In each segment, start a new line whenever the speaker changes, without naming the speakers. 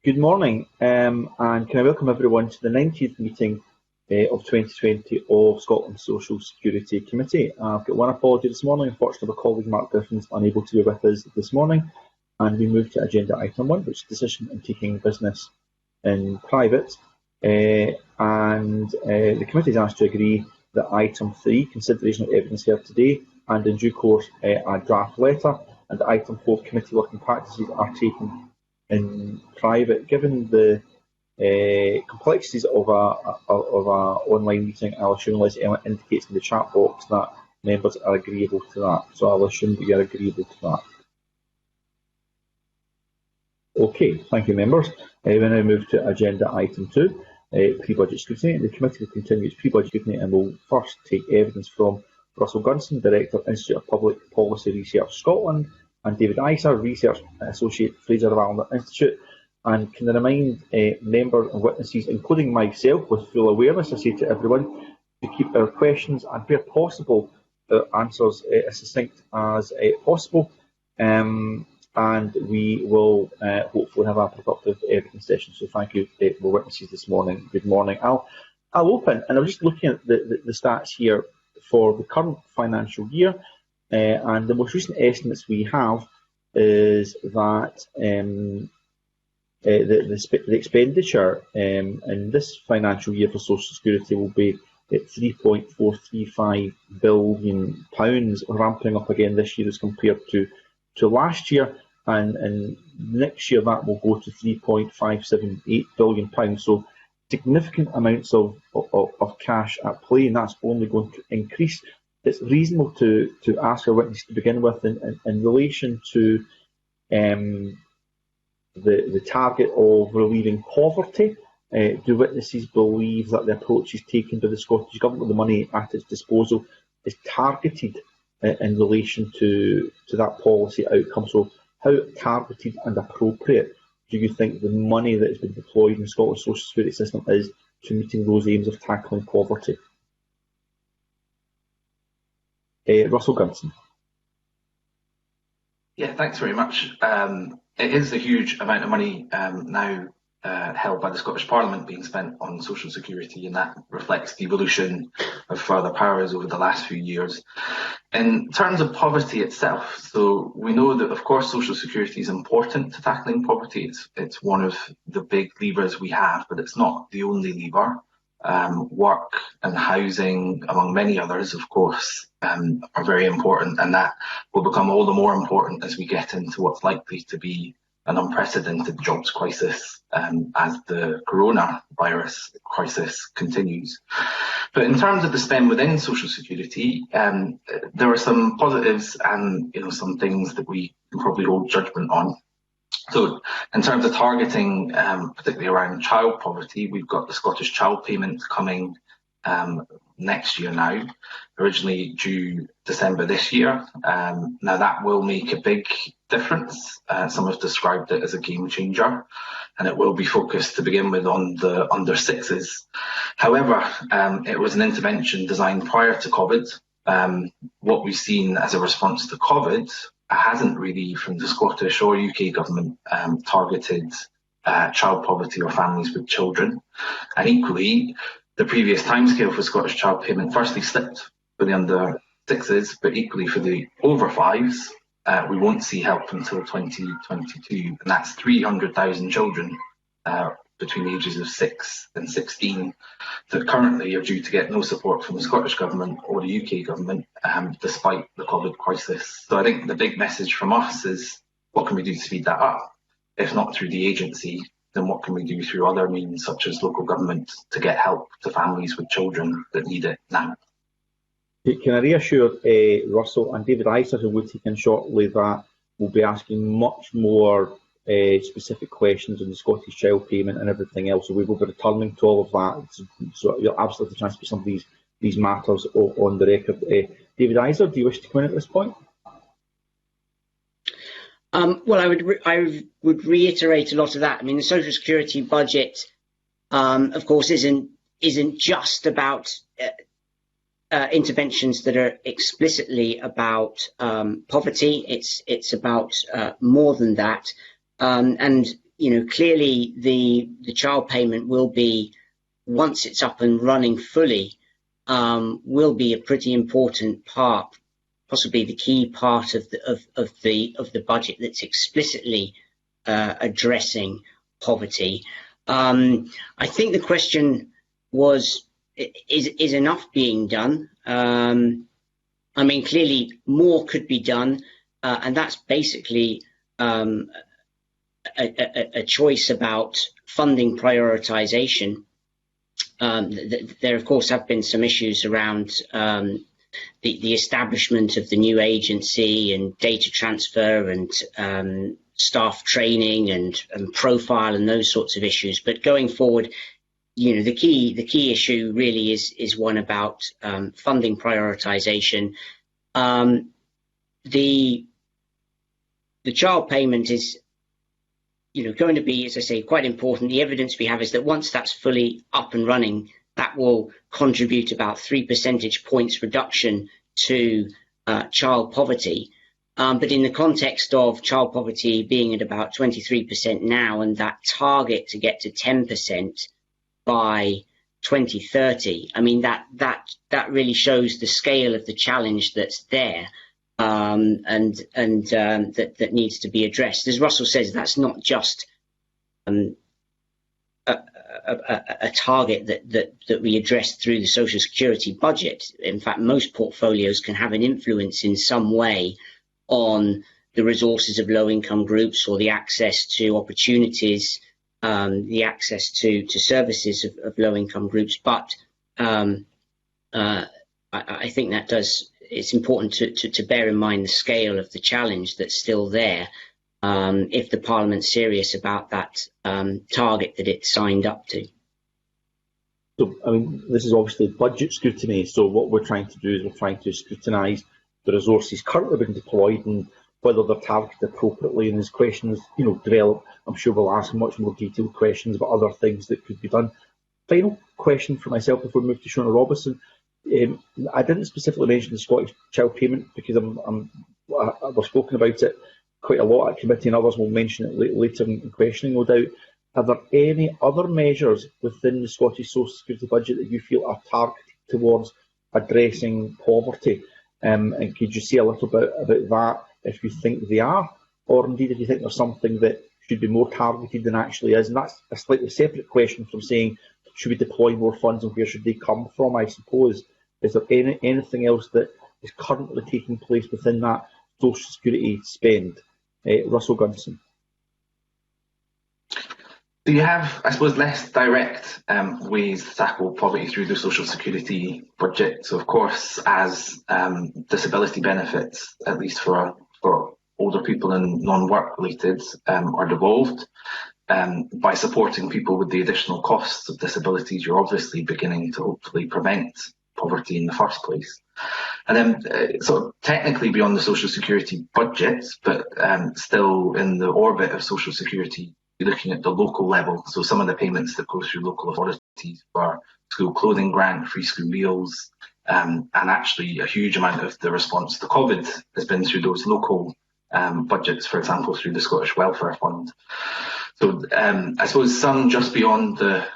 Good morning, and can I welcome everyone to the 90th meeting of 2020 of Scotland's Social Security Committee. I've got one apology this morning. Unfortunately, my colleague Mark Griffin's unable to be with us this morning, and we move to agenda item 1, which is decision on taking business in private. The committee is asked to agree that item 3, consideration of evidence heard today, and in due course a draft letter, and item 4, committee working practices are taken in private. Given the complexities of our online meeting, I'll assume, unless anyone indicates in the chat box, that members are agreeable to that. So I'll assume that you are agreeable to that. Okay, thank you, members. We now move to agenda item 2, pre-budget scrutiny. The committee will continue its pre-budget scrutiny and will first take evidence from Russell Gunson, Director, Institute of Public Policy Research Scotland, and David Iser, Research Associate, Fraser Rattler Institute. And can I remind members and witnesses, including myself, with full awareness, I say to everyone, to keep our questions and, where possible, our answers as succinct as possible. And we will hopefully have a productive evidence session. So thank you for witnesses this morning. Good morning. I'll open, and I'm just looking at the stats here for the current financial year. And the most recent estimates we have is that the expenditure in this financial year for Social Security will be at £3.435 billion, ramping up again this year as compared to last year, and next year that will go to £3.578 billion. So significant amounts of cash at play, and that's only going to increase. It's reasonable to ask our witnesses to begin with in relation to the target of relieving poverty. Do witnesses believe that the approach is taken by the Scottish Government, the money at its disposal, is targeted in relation to that policy outcome? So how targeted and appropriate do you think the money that has been deployed in the Scottish social security system is to meeting those aims of tackling poverty? Russell Gunson.
Yeah, thanks very much. It is a huge amount of money now held by the Scottish Parliament being spent on social security, and that reflects the evolution of further powers over the last few years. In terms of poverty itself, so we know that, of course, social security is important to tackling poverty. It's one of the big levers we have, but it's not the only lever. Work and housing, among many others, of course, are very important, and that will become all the more important as we get into what's likely to be an unprecedented jobs crisis as the coronavirus crisis continues. But in terms of the spend within social security, there are some positives and some things that we can probably hold judgment on. So in terms of targeting, particularly around child poverty, we've got the Scottish Child Payment coming next year now, originally due December this year. Now that will make a big difference. Some have described it as a game changer, and it will be focused to begin with on the under sixes. However, it was an intervention designed prior to COVID. What we've seen as a response to COVID hasn't really, from the Scottish or UK government, targeted child poverty or families with children. And equally, the previous timescale for Scottish Child Payment firstly slipped for the under sixes, but equally for the over fives, we won't see help until 2022, and that's 300,000 children between the ages of 6 and 16 that currently are due to get no support from the Scottish Government or the UK Government despite the COVID crisis. So I think the big message from us is, what can we do to speed that up? If not through the agency, then what can we do through other means such as local government to get help to families with children that need it now?
Can I reassure Russell and David Iser, who will take in shortly, that we'll be asking much more specific questions on the Scottish Child Payment and everything else, so we will be returning to all of that. So you'll absolutely chance to put some of these matters on the record. David Iser, do you wish to come in at this point?
Well, I would reiterate a lot of that. I mean, the Social Security budget, of course, isn't just about interventions that are explicitly about poverty. It's about more than that. And clearly the child payment will be, once it's up and running fully, will be a pretty important part, possibly the key part of the budget that's explicitly addressing poverty. I think the question was, is enough being done? I mean, clearly more could be done, and that's basically a choice about funding prioritization. There, of course, have been some issues around the establishment of the new agency and data transfer and staff training and profile and those sorts of issues. But going forward, the key issue really is one about funding prioritization. The child payment is going to be, as I say, quite important. The evidence we have is that once that's fully up and running, that will contribute about 3 percentage points reduction to child poverty. But in the context of child poverty being at about 23% now, and that target to get to 10% by 2030, I mean, that really shows the scale of the challenge that's there. And that needs to be addressed. As Russell says, that's not just a target that we address through the social security budget. In fact, most portfolios can have an influence in some way on the resources of low-income groups, or the access to opportunities, the access to services of low-income groups. But I think that it's important to bear in mind the scale of the challenge that's still there, if the Parliament's serious about that target that it signed up to.
So, I mean, this is obviously budget scrutiny, so what we're trying to do is we're trying to scrutinise the resources currently being deployed and whether they're targeted appropriately. And as questions, develop, I'm sure we'll ask much more detailed questions about other things that could be done. Final question for myself before we move to Shona Robinson. I didn't specifically mention the Scottish Child Payment because we've spoken about it quite a lot at committee, and others will mention it later in questioning, no doubt. Are there any other measures within the Scottish Social Security budget that you feel are targeted towards addressing poverty? And could you say a little bit about that, if you think they are, or indeed if you think there's something that should be more targeted than actually is? And that's a slightly separate question from saying, should we deploy more funds and where should they come from, I suppose. Is there anything else that is currently taking place within that social security spend? Russell Gunson.
So you have, I suppose, less direct ways to tackle poverty through the social security budget. So, of course, as disability benefits, at least for older people and non-work related, are devolved, by supporting people with the additional costs of disabilities, you're obviously beginning to hopefully prevent poverty in the first place. And then sort of technically beyond the social security budget, but still in the orbit of social security, you're looking at the local level. So some of the payments that go through local authorities for school clothing grant, free school meals, and actually a huge amount of the response to COVID has been through those local budgets, for example, through the Scottish Welfare Fund. So I suppose some just beyond the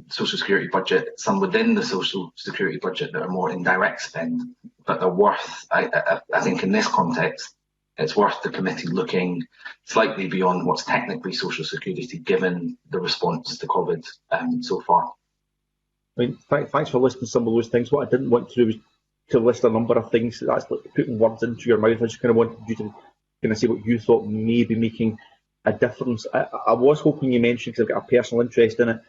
social security budget, some within the social security budget that are more indirect spend, but they're worth, I think in this context, it's worth the committee looking slightly beyond what's technically social security, given the response to COVID so far.
I mean, thanks for listing some of those things. What I didn't want to do was to list a number of things. That's like putting words into your mouth. I just kind of wanted you to kind of say what you thought may be making a difference. I was hoping you mentioned, because I've got a personal interest in it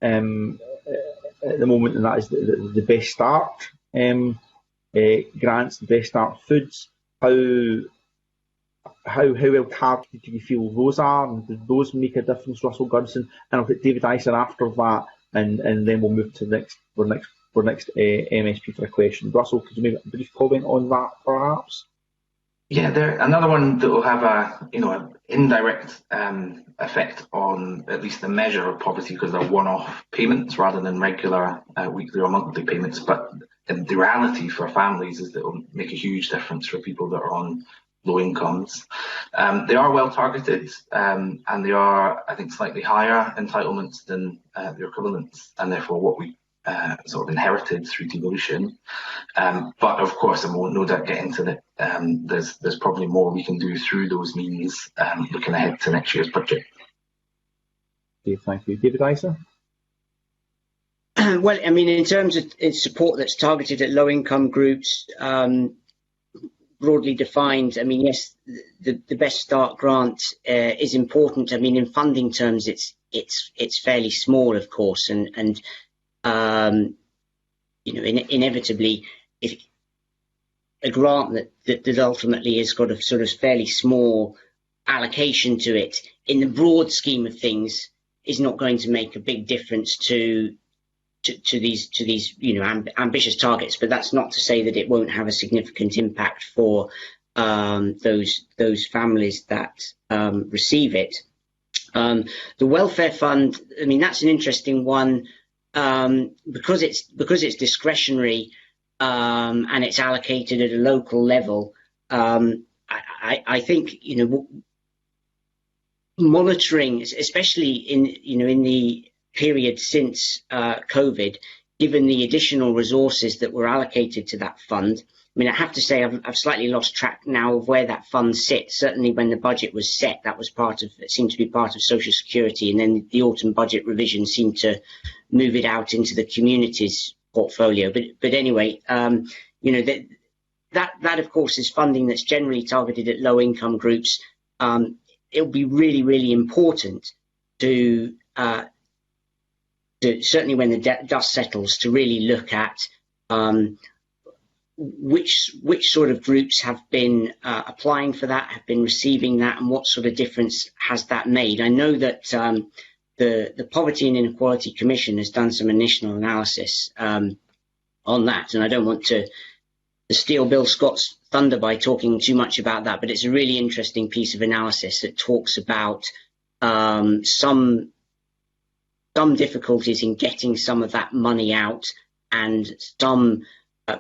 at the moment, and that is the Best Start grants, the Best Start foods. How well targeted do you feel those are, and do those make a difference, Russell Gunson? And I'll get David Iser after that, and then we'll move to the next MSP for a question. Russell, could you make a brief comment on that, perhaps?
Yeah, another one that will have an indirect effect on at least the measure of poverty, because they're one-off payments rather than regular weekly or monthly payments. But the reality for families is that it will make a huge difference for people that are on low incomes. They are well targeted, and they are, I think, slightly higher entitlements than their equivalents, and therefore what we sort of inherited through devolution. But of course, and we'll no doubt get into that, there's probably more we can do through those means looking ahead to next year's budget.
Okay, thank you. David Isa?
Well, I mean, in terms of support that's targeted at low-income groups, broadly defined, I mean, yes, the Best Start grant is important. I mean, in funding terms, it's fairly small, of course, and you know, inevitably, if a grant that ultimately has got a sort of fairly small allocation to it, in the broad scheme of things, is not going to make a big difference to these you know, ambitious targets. But that's not to say that it won't have a significant impact for those families that receive it. The welfare fund, I mean, that's an interesting one, because it's discretionary and it's allocated at a local level. I think, you know, monitoring, especially in the period since COVID, given the additional resources that were allocated to that fund. I mean, I have to say I've slightly lost track now of where that fund sits. Certainly when the budget was set, that was it seemed to be part of Social Security, and then the autumn budget revision seemed to move it out into the communities portfolio. But anyway, you know, that of course is funding that's generally targeted at low income groups. It'll be really, really important to certainly when the dust settles, to really look at which sort of groups have been applying for that, have been receiving that, and what sort of difference has that made. I know that the Poverty and Inequality Commission has done some initial analysis on that, and I don't want to steal Bill Scott's thunder by talking too much about that, but it's a really interesting piece of analysis that talks about some difficulties in getting some of that money out, and some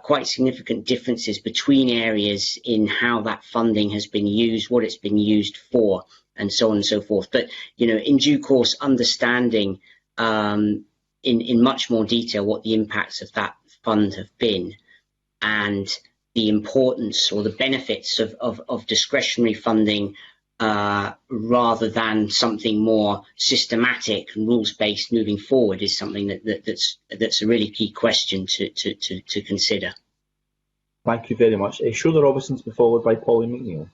quite significant differences between areas in how that funding has been used, what it's been used for, and so on and so forth. But, you know, in due course, understanding in much more detail what the impacts of that fund have been, and the importance or the benefits of discretionary funding rather than something more systematic and rules-based moving forward, is something that's a really key question to consider.
Thank you very much. Shona Robertson to be followed by Pauline McNeill.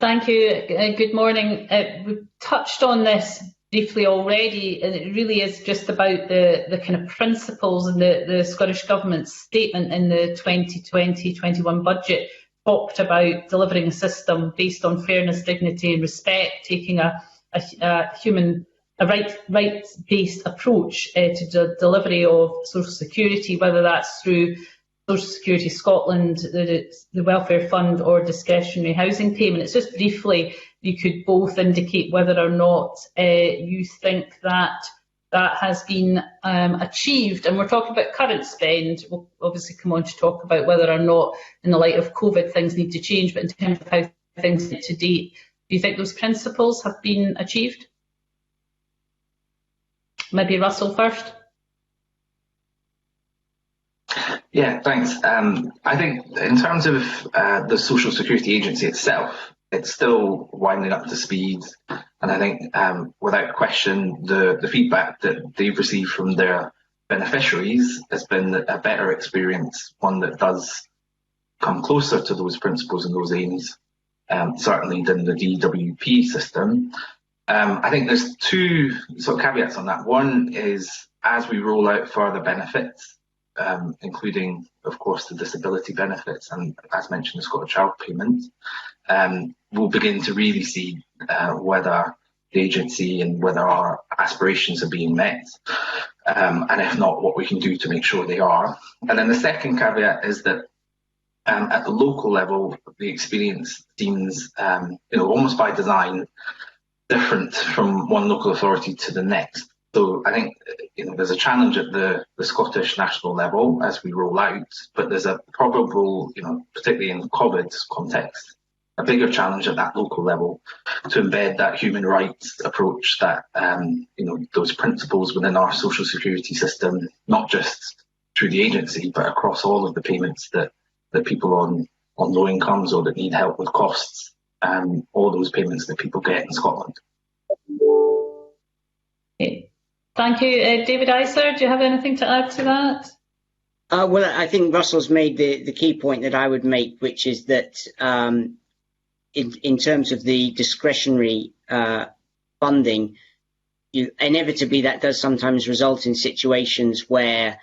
Thank you. Good morning. We've touched on this briefly already, and it really is just about the kind of principles in the Scottish Government's statement in the 2020-21 budget. Talked about delivering a system based on fairness, dignity and respect, taking a right-based approach to the delivery of social security, whether that's through Social Security Scotland, the Welfare Fund, or discretionary housing payment. It's just briefly, you could both indicate whether or not you think that has been achieved. And we're talking about current spend. We'll obviously come on to talk about whether or not, in the light of COVID, things need to change, but in terms of how things are to date, do you think those principles have been achieved? Maybe Russell first.
Yeah, thanks. I think in terms of the Social Security Agency itself, it's still winding up to speed, and I think without question the feedback that they've received from their beneficiaries has been a better experience, one that does come closer to those principles and those aims, certainly than the DWP system. I think there's two sort of caveats on that. One is, as we roll out further benefits, including, of course, the disability benefits and, as mentioned, the Scottish Child Payment, we'll begin to really see whether the agency and whether our aspirations are being met, and if not, what we can do to make sure they are. And then the second caveat is that at the local level, the experience seems, almost by design, different from one local authority to the next. So I think there's a challenge at the Scottish national level as we roll out, but there's a probable, particularly in COVID's context, a bigger challenge at that local level to embed that human rights approach, that those principles within our social security system, not just through the agency, but across all of the payments that people on low incomes or that need help with costs, all those payments that people get in Scotland.
Okay. Thank you. David Iser, do you have anything to add to that?
Well, I think Russell's made the key point that I would make, which is that in terms of the discretionary funding, inevitably that does sometimes result in situations where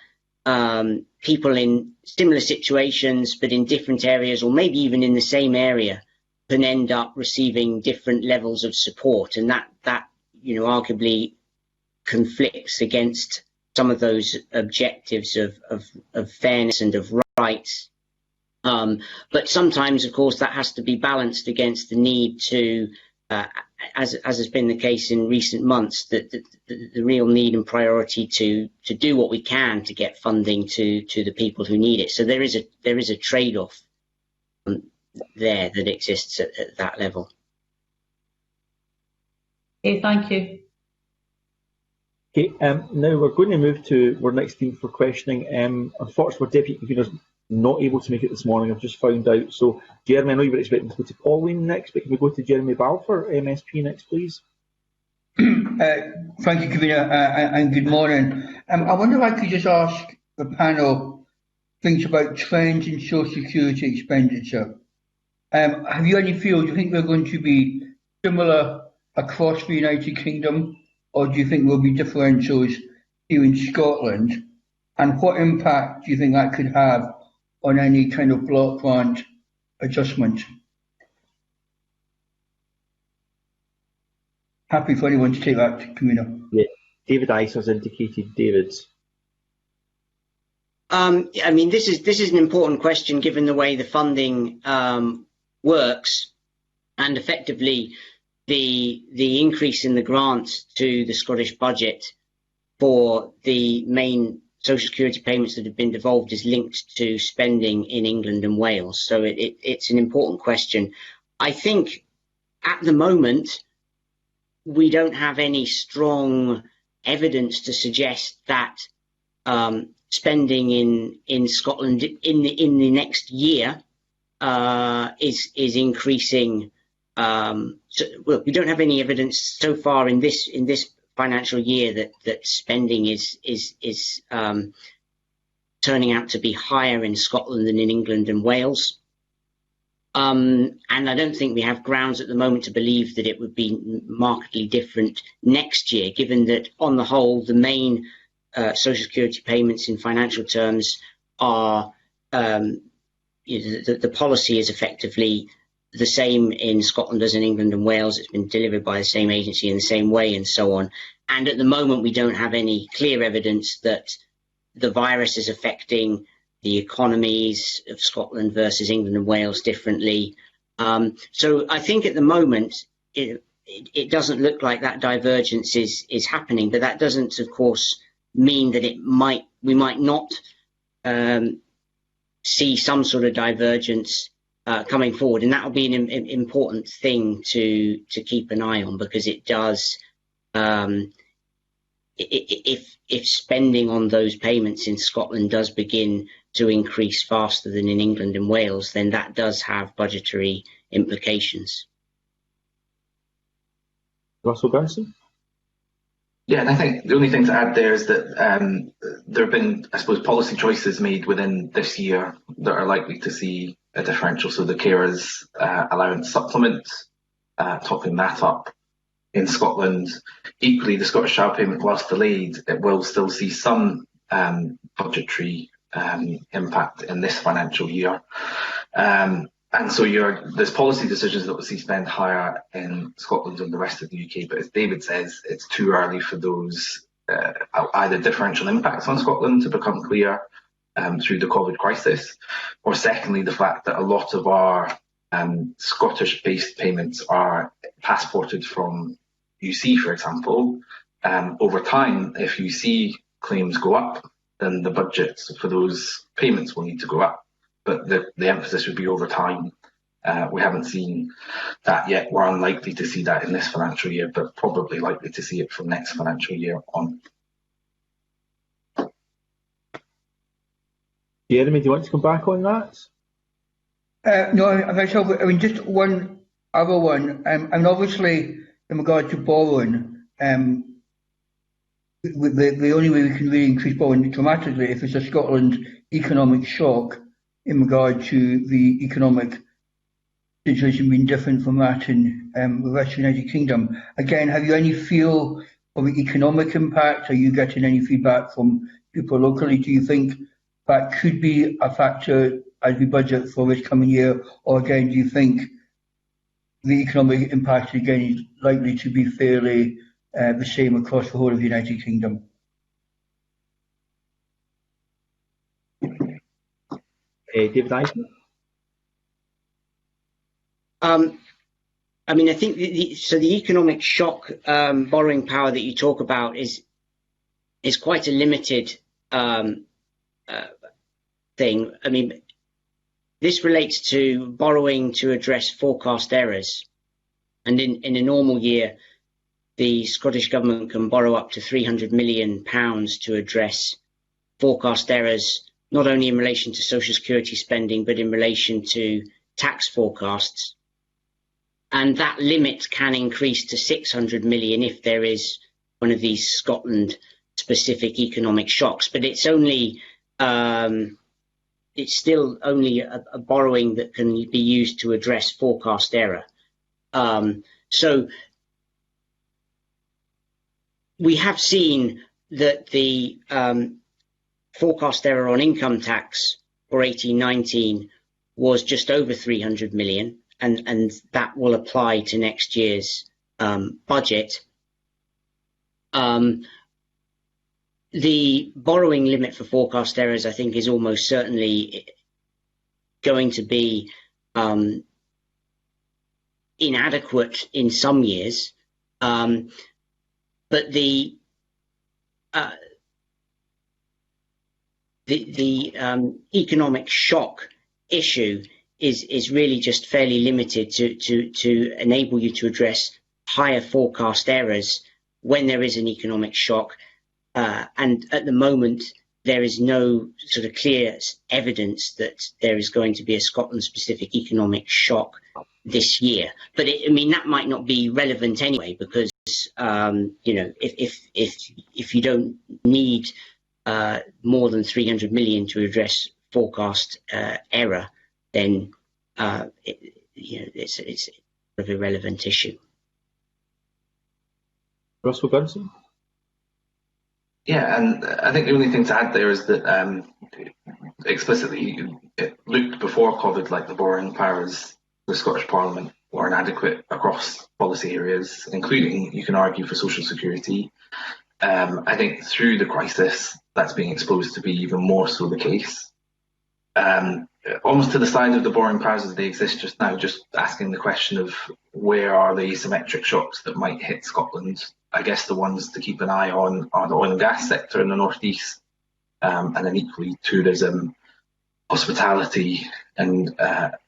people in similar situations but in different areas, or maybe even in the same area, can end up receiving different levels of support, and that arguably conflicts against some of those objectives of fairness and of rights. But sometimes, of course, that has to be balanced against the need to, as has been the case in recent months, the real need and priority to do what we can to get funding to the people who need it. So there is a trade-off there that exists at that level.
Okay, thank you.
Okay, now we're going to move to our next theme for questioning. Unfortunately, our Deputy Convener's not able to make it this morning, I've just found out. So, Jeremy, I know you were expecting to go to Pauline next, but can we go to Jeremy Balfour, MSP, next, please?
Thank you, Convener, and good morning. I wonder if I could just ask the panel things about trends in social security expenditure. Have you any feel, do you think they're going to be similar across the United Kingdom, or do you think there'll be differentials here in Scotland? And what impact do you think that could have on any kind of block grant adjustment? Happy for anyone to take that, Convener.
Yeah, David Iser's indicated. David's.
I mean, this is an important question given the way the funding works, and effectively the increase in the grants to the Scottish budget for the main social security payments that have been devolved is linked to spending in England and Wales. So it's an important question. I think at the moment we don't have any strong evidence to suggest that spending in Scotland in the next year is increasing. Well, we don't have any evidence so far in this financial year that spending is turning out to be higher in Scotland than in England and Wales. And I don't think we have grounds at the moment to believe that it would be markedly different next year, given that on the whole the main social security payments in financial terms are the policy is effectively the same in Scotland as in England and Wales. It's been delivered by the same agency in the same way and so on. And at the moment, we don't have any clear evidence that the virus is affecting the economies of Scotland versus England and Wales differently. So I think at the moment, it doesn't look like that divergence is happening, but that doesn't, of course, mean that we might not see some sort of divergence coming forward, and that will be an important thing to keep an eye on, because it does. If spending on those payments in Scotland does begin to increase faster than in England and Wales, then that does have budgetary implications.
Russell Gunson?
Yeah, and I think the only thing to add there is that there have been, I suppose, policy choices made within this year that are likely to see a differential. So the carers allowance supplement, topping that up in Scotland. Equally, the Scottish Child Payment, whilst delayed, it will still see some budgetary impact in this financial year. And so there's policy decisions that will see spend higher in Scotland and the rest of the UK. But as David says, it's too early for those either differential impacts on Scotland to become clear through the COVID crisis, or secondly, the fact that a lot of our Scottish-based payments are passported from UC, for example, Over time, if you see claims go up, then the budgets for those payments will need to go up. But the emphasis would be over time. We haven't seen that yet. We're unlikely to see that in this financial year, but probably likely to see it from next financial year on.
Jeremy, do you want to come back on that?
No, I mean, just one other one. And obviously, in regard to borrowing, the only way we can really increase borrowing dramatically if it's a Scotland economic shock in regard to the economic situation being different from that in the rest of the United Kingdom. Again, have you any feel of the economic impact? Are you getting any feedback from people locally? Do you think that could be a factor as we budget for this coming year? Or again, do you think the economic impact again is likely to be fairly the same across the whole of the United Kingdom?
David Eisner?
I mean, I think the economic shock borrowing power that you talk about is quite a limited thing. I mean, this relates to borrowing to address forecast errors, and in a normal year, the Scottish Government can borrow up to £300 million to address forecast errors, not only in relation to social security spending, but in relation to tax forecasts. And that limit can increase to 600 million if there is one of these Scotland-specific economic shocks. But it's only, it's still only a borrowing that can be used to address forecast error. So we have seen that the forecast error on income tax for 18-19 was just over 300 million. And that will apply to next year's budget. The borrowing limit for forecast errors, I think, is almost certainly going to be inadequate in some years. But the economic shock issue is really just fairly limited to enable you to address higher forecast errors when there is an economic shock. And at the moment, there is no sort of clear evidence that there is going to be a Scotland-specific economic shock this year. But I mean, that might not be relevant anyway, because you know, if you don't need more than 300 million to address forecast error, then you know, it's an irrelevant issue.
Russell Gunson?
Yeah, and I think the only thing to add there is that explicitly it looked before COVID like the borrowing powers of the Scottish Parliament were inadequate across policy areas, including, you can argue, for social security. I think through the crisis, that's being exposed to be even more so the case. Almost to the side of the borrowing powers as they exist just now, just asking the question of where are the asymmetric shocks that might hit Scotland. I guess the ones to keep an eye on are the oil and gas sector in the northeast, and then equally tourism, hospitality, and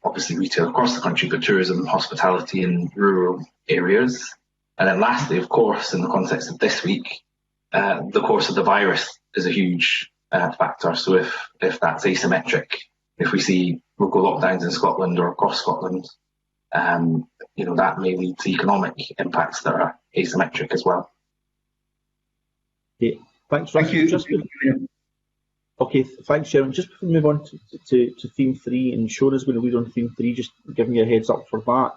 obviously retail across the country, but tourism, hospitality in rural areas. And then lastly, of course, in the context of this week, the course of the virus is a huge factor. So if that's asymmetric, if we see local lockdowns in Scotland or across Scotland, you know, that may lead to economic impacts that are asymmetric as well.
Yeah, thanks.
Thank you.
Okay, thanks, Sharon. Just before we move on to theme 3, and Shona's going to lead on theme 3, just giving you a heads up for that.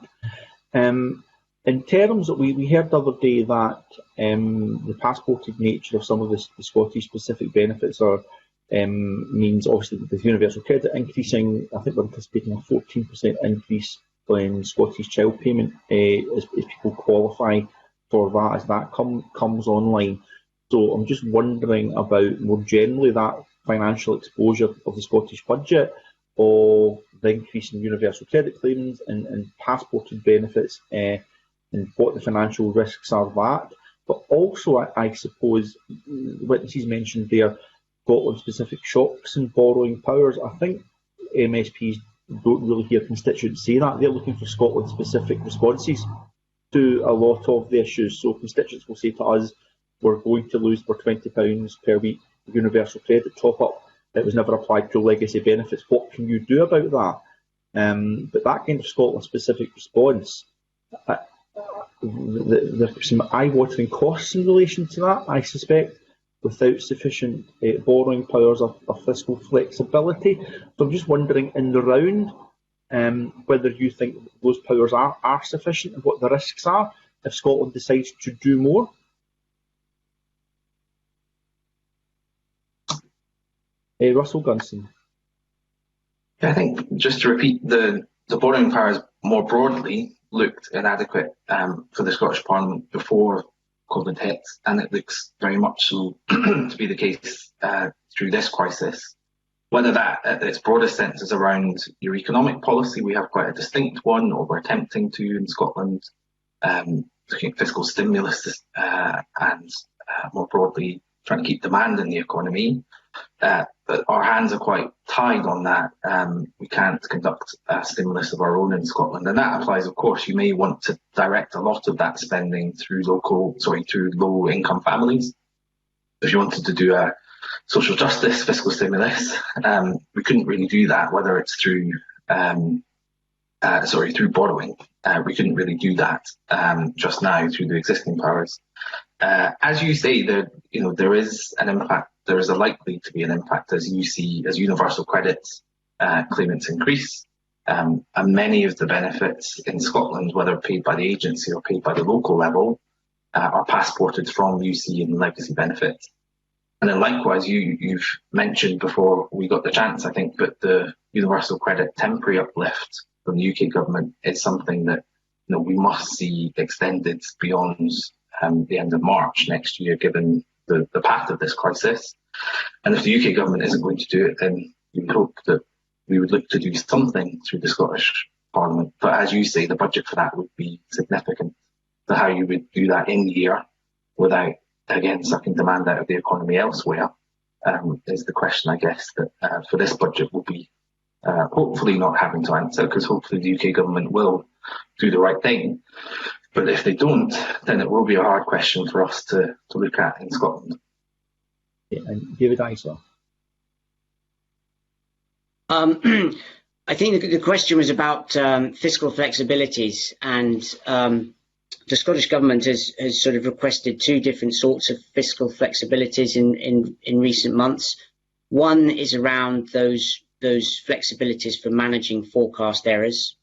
In terms of, we heard the other day that the passported nature of some of the Scottish specific benefits are means obviously with universal credit increasing. I think we're anticipating a 14% increase in Scottish child payment as people qualify for that as that comes online. So I'm just wondering about more generally that financial exposure of the Scottish budget, of the increase in universal credit claims and passported benefits, and what the financial risks are of that. But also, I suppose, witnesses mentioned there Scotland-specific shocks and borrowing powers. I think MSPs don't really hear constituents say that. They're looking for Scotland-specific responses to a lot of the issues. So constituents will say to us, we're going to lose for £20 per week universal credit top-up. It was never applied to legacy benefits. What can you do about that? But that kind of Scotland-specific response, there's some eye-watering costs in relation to that, I suspect, without sufficient borrowing powers or fiscal flexibility. So I'm just wondering, in the round, whether you think those powers are sufficient and what the risks are if Scotland decides to do more. Russell Gunson.
I think, just to repeat, the borrowing powers more broadly looked inadequate for the Scottish Parliament before COVID hit, and it looks very much so to be the case through this crisis. Whether that, at its broadest sense, is around your economic policy, we have quite a distinct one, or we're attempting to in Scotland, looking at fiscal stimulus and more broadly trying to keep demand in the economy. But our hands are quite tied on that. We can't conduct a stimulus of our own in Scotland, and that applies, of course. You may want to direct a lot of that spending through low-income families. If you wanted to do a social justice fiscal stimulus, we couldn't really do that. Whether it's through through borrowing, we couldn't really do that just now through the existing powers. As you say, there is an impact. There is likely to be an impact as universal credit claimants increase, and many of the benefits in Scotland, whether paid by the agency or paid by the local level, are passported from UC and legacy benefits. And then likewise, you've mentioned before we got the chance, I think, but the universal credit temporary uplift from the UK government is something that we must see extended beyond the end of March next year, given the path of this crisis. And if the UK government isn't going to do it, then you would hope that we would look to do something through the Scottish Parliament. But as you say, the budget for that would be significant. So how you would do that in year without, again, sucking demand out of the economy elsewhere is the question, I guess, that for this budget will be hopefully not having to answer, because hopefully the UK government will do the right thing. But if they don't, then it will be a hard question for us to look at in Scotland.
Yeah, and David Isler.
I think the question was about fiscal flexibilities, and the Scottish Government has sort of requested two different sorts of fiscal flexibilities in recent months. One is around those flexibilities for managing forecast errors.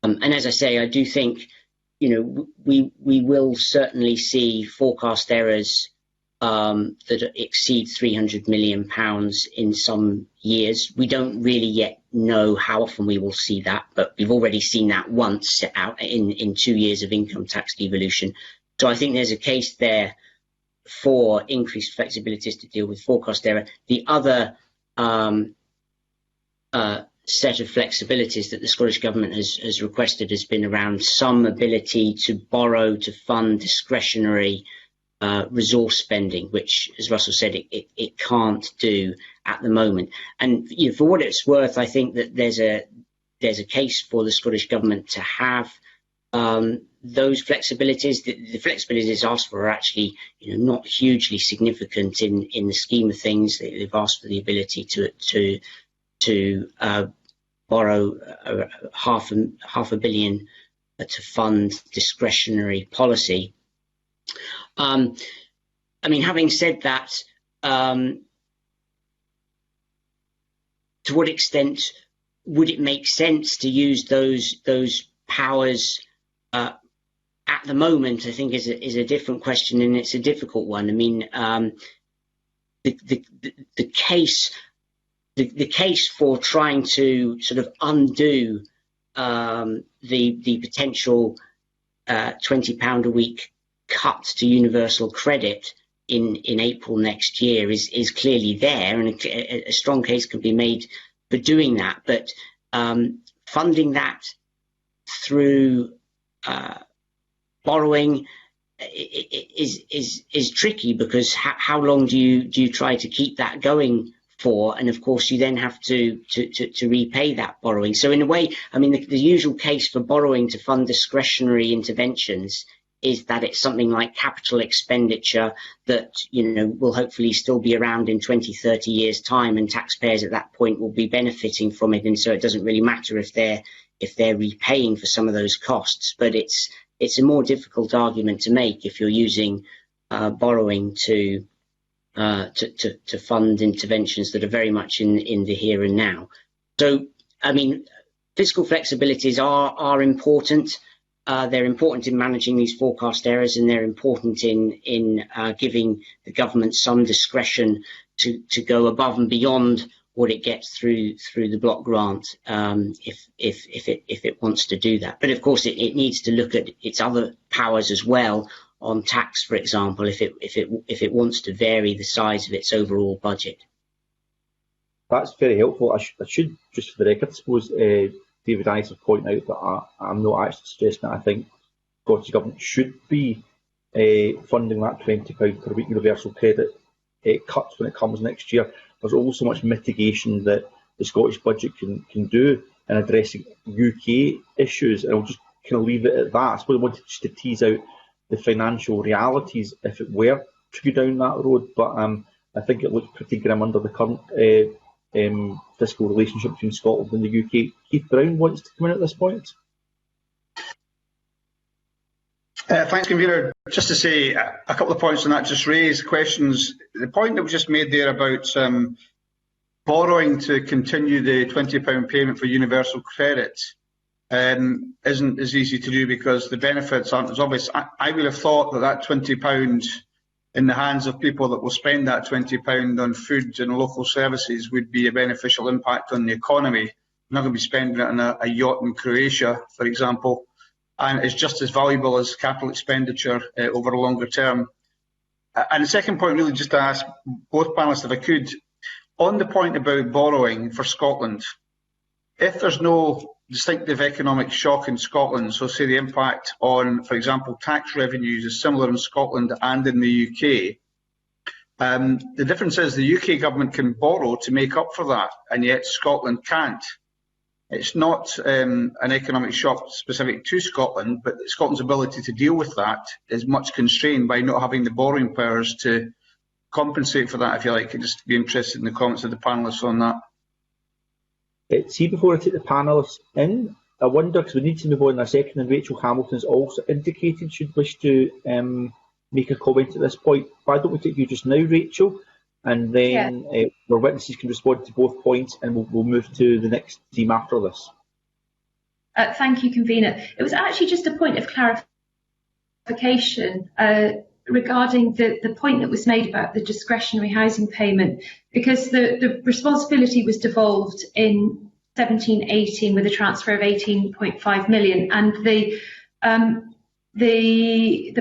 And as I say, I do think, we will certainly see forecast errors that exceed £300 million in some years. We don't really yet know how often we will see that, but we've already seen that once out in 2 years of income tax devolution. So I think there's a case there for increased flexibilities to deal with forecast error. The other set of flexibilities that the Scottish Government has requested has been around some ability to borrow to fund discretionary resource spending, which, as Russell said, it can't do at the moment. And for what it's worth, I think that there's a case for the Scottish Government to have those flexibilities. The flexibilities asked for are actually not hugely significant in the scheme of things. They've asked for the ability to borrow half a billion to fund discretionary policy. Having said that, to what extent would it make sense to use those powers at the moment? I think is a different question, and it's a difficult one. The case for trying to sort of undo the potential £20 a week cut to universal credit in April next year is clearly there, and a strong case can be made for doing that. But funding that through borrowing is tricky, because how long do you try to keep that going for? And of course, you then have to repay that borrowing. So in a way, I mean, the usual case for borrowing to fund discretionary interventions is that it's something like capital expenditure that, will hopefully still be around in 20, 30 years' time, and taxpayers at that point will be benefiting from it. And so it doesn't really matter if they're repaying for some of those costs. But it's a more difficult argument to make if you're using borrowing to fund interventions that are very much in the here and now. So, I mean, fiscal flexibilities are important. They're important in managing these forecast errors, and they're important in giving the government some discretion to go above and beyond what it gets through the block grant, if it wants to do that. But of course, it needs to look at its other powers as well, on tax, for example, if it wants to vary the size of its overall budget.
That's very helpful. I should, just for the record, I suppose, David Ives will point out that I'm not actually suggesting that I think Scottish Government should be funding that £20 per week universal credit cuts when it comes next year. There's also much mitigation that the Scottish budget can do in addressing UK issues, and I'll just kind of leave it at that. I suppose I wanted just to tease out the financial realities if it were to go down that road, but I think it looks pretty grim under the current fiscal relationship between Scotland and the UK. Keith Brown wants to come in at this point.
Thanks, Convener. Just to say a couple of points on that, just raised questions. The point that was just made there about borrowing to continue the £20 payment for universal credit isn't as easy to do, because the benefits aren't as obvious. I would have thought that £20 in the hands of people that will spend that £20 on food and local services would be a beneficial impact on the economy. I'm not going to be spending it on a yacht in Croatia, for example, and it's just as valuable as capital expenditure over a longer term. And the second point, really, just to ask both panellists if I could, on the point about borrowing for Scotland, if there's no distinctive economic shock in Scotland, so say the impact on, for example, tax revenues is similar in Scotland and in the UK, the difference is the UK government can borrow to make up for that, and yet Scotland can't. It's not an economic shock specific to Scotland, but Scotland's ability to deal with that is much constrained by not having the borrowing powers to compensate for that, if you like. I'd just be interested in the comments of the panellists on that.
See, before I take the panellists in, I wonder, because we need to move on in a second, and Rachel Hamilton's also indicated she'd wish to make a comment at this point. Why don't we take you just now, Rachel, and then our witnesses can respond to both points, and we'll move to the next theme after this.
Thank you, Convener. It was actually just a point of clarification regarding the point that was made about the discretionary housing payment, because the responsibility was devolved in 17-18 with a transfer of 18.5 million, and the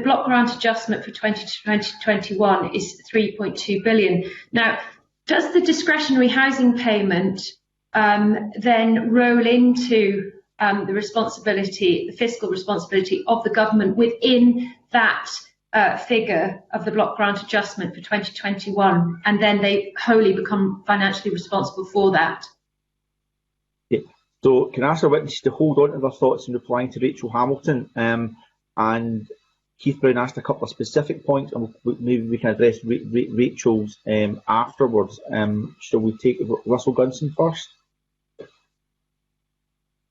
block grant adjustment for 2020-2021 is 3.2 billion. Now, does the discretionary housing payment then roll into the responsibility, the fiscal responsibility of the government within that figure of the block grant adjustment for 2021, and then they wholly become financially responsible for that?
Yeah. So can I ask our witnesses to hold on to their thoughts in replying to Rachel Hamilton? And Keith Brown asked a couple of specific points, and maybe we can address Rachel's afterwards. Shall we take Russell Gunson first?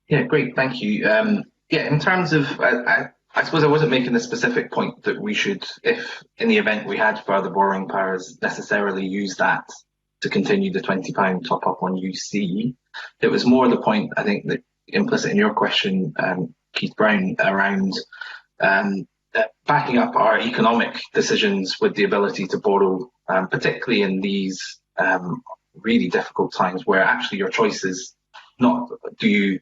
Yeah, great, thank you. In terms of, I suppose I wasn't making the specific point that we should, if in the event we had further borrowing powers, necessarily use that to continue the £20 top up on UC. It was more the point, I think, that implicit in your question, Keith Brown, around backing up our economic decisions with the ability to borrow, particularly in these really difficult times where actually your choice is not, do you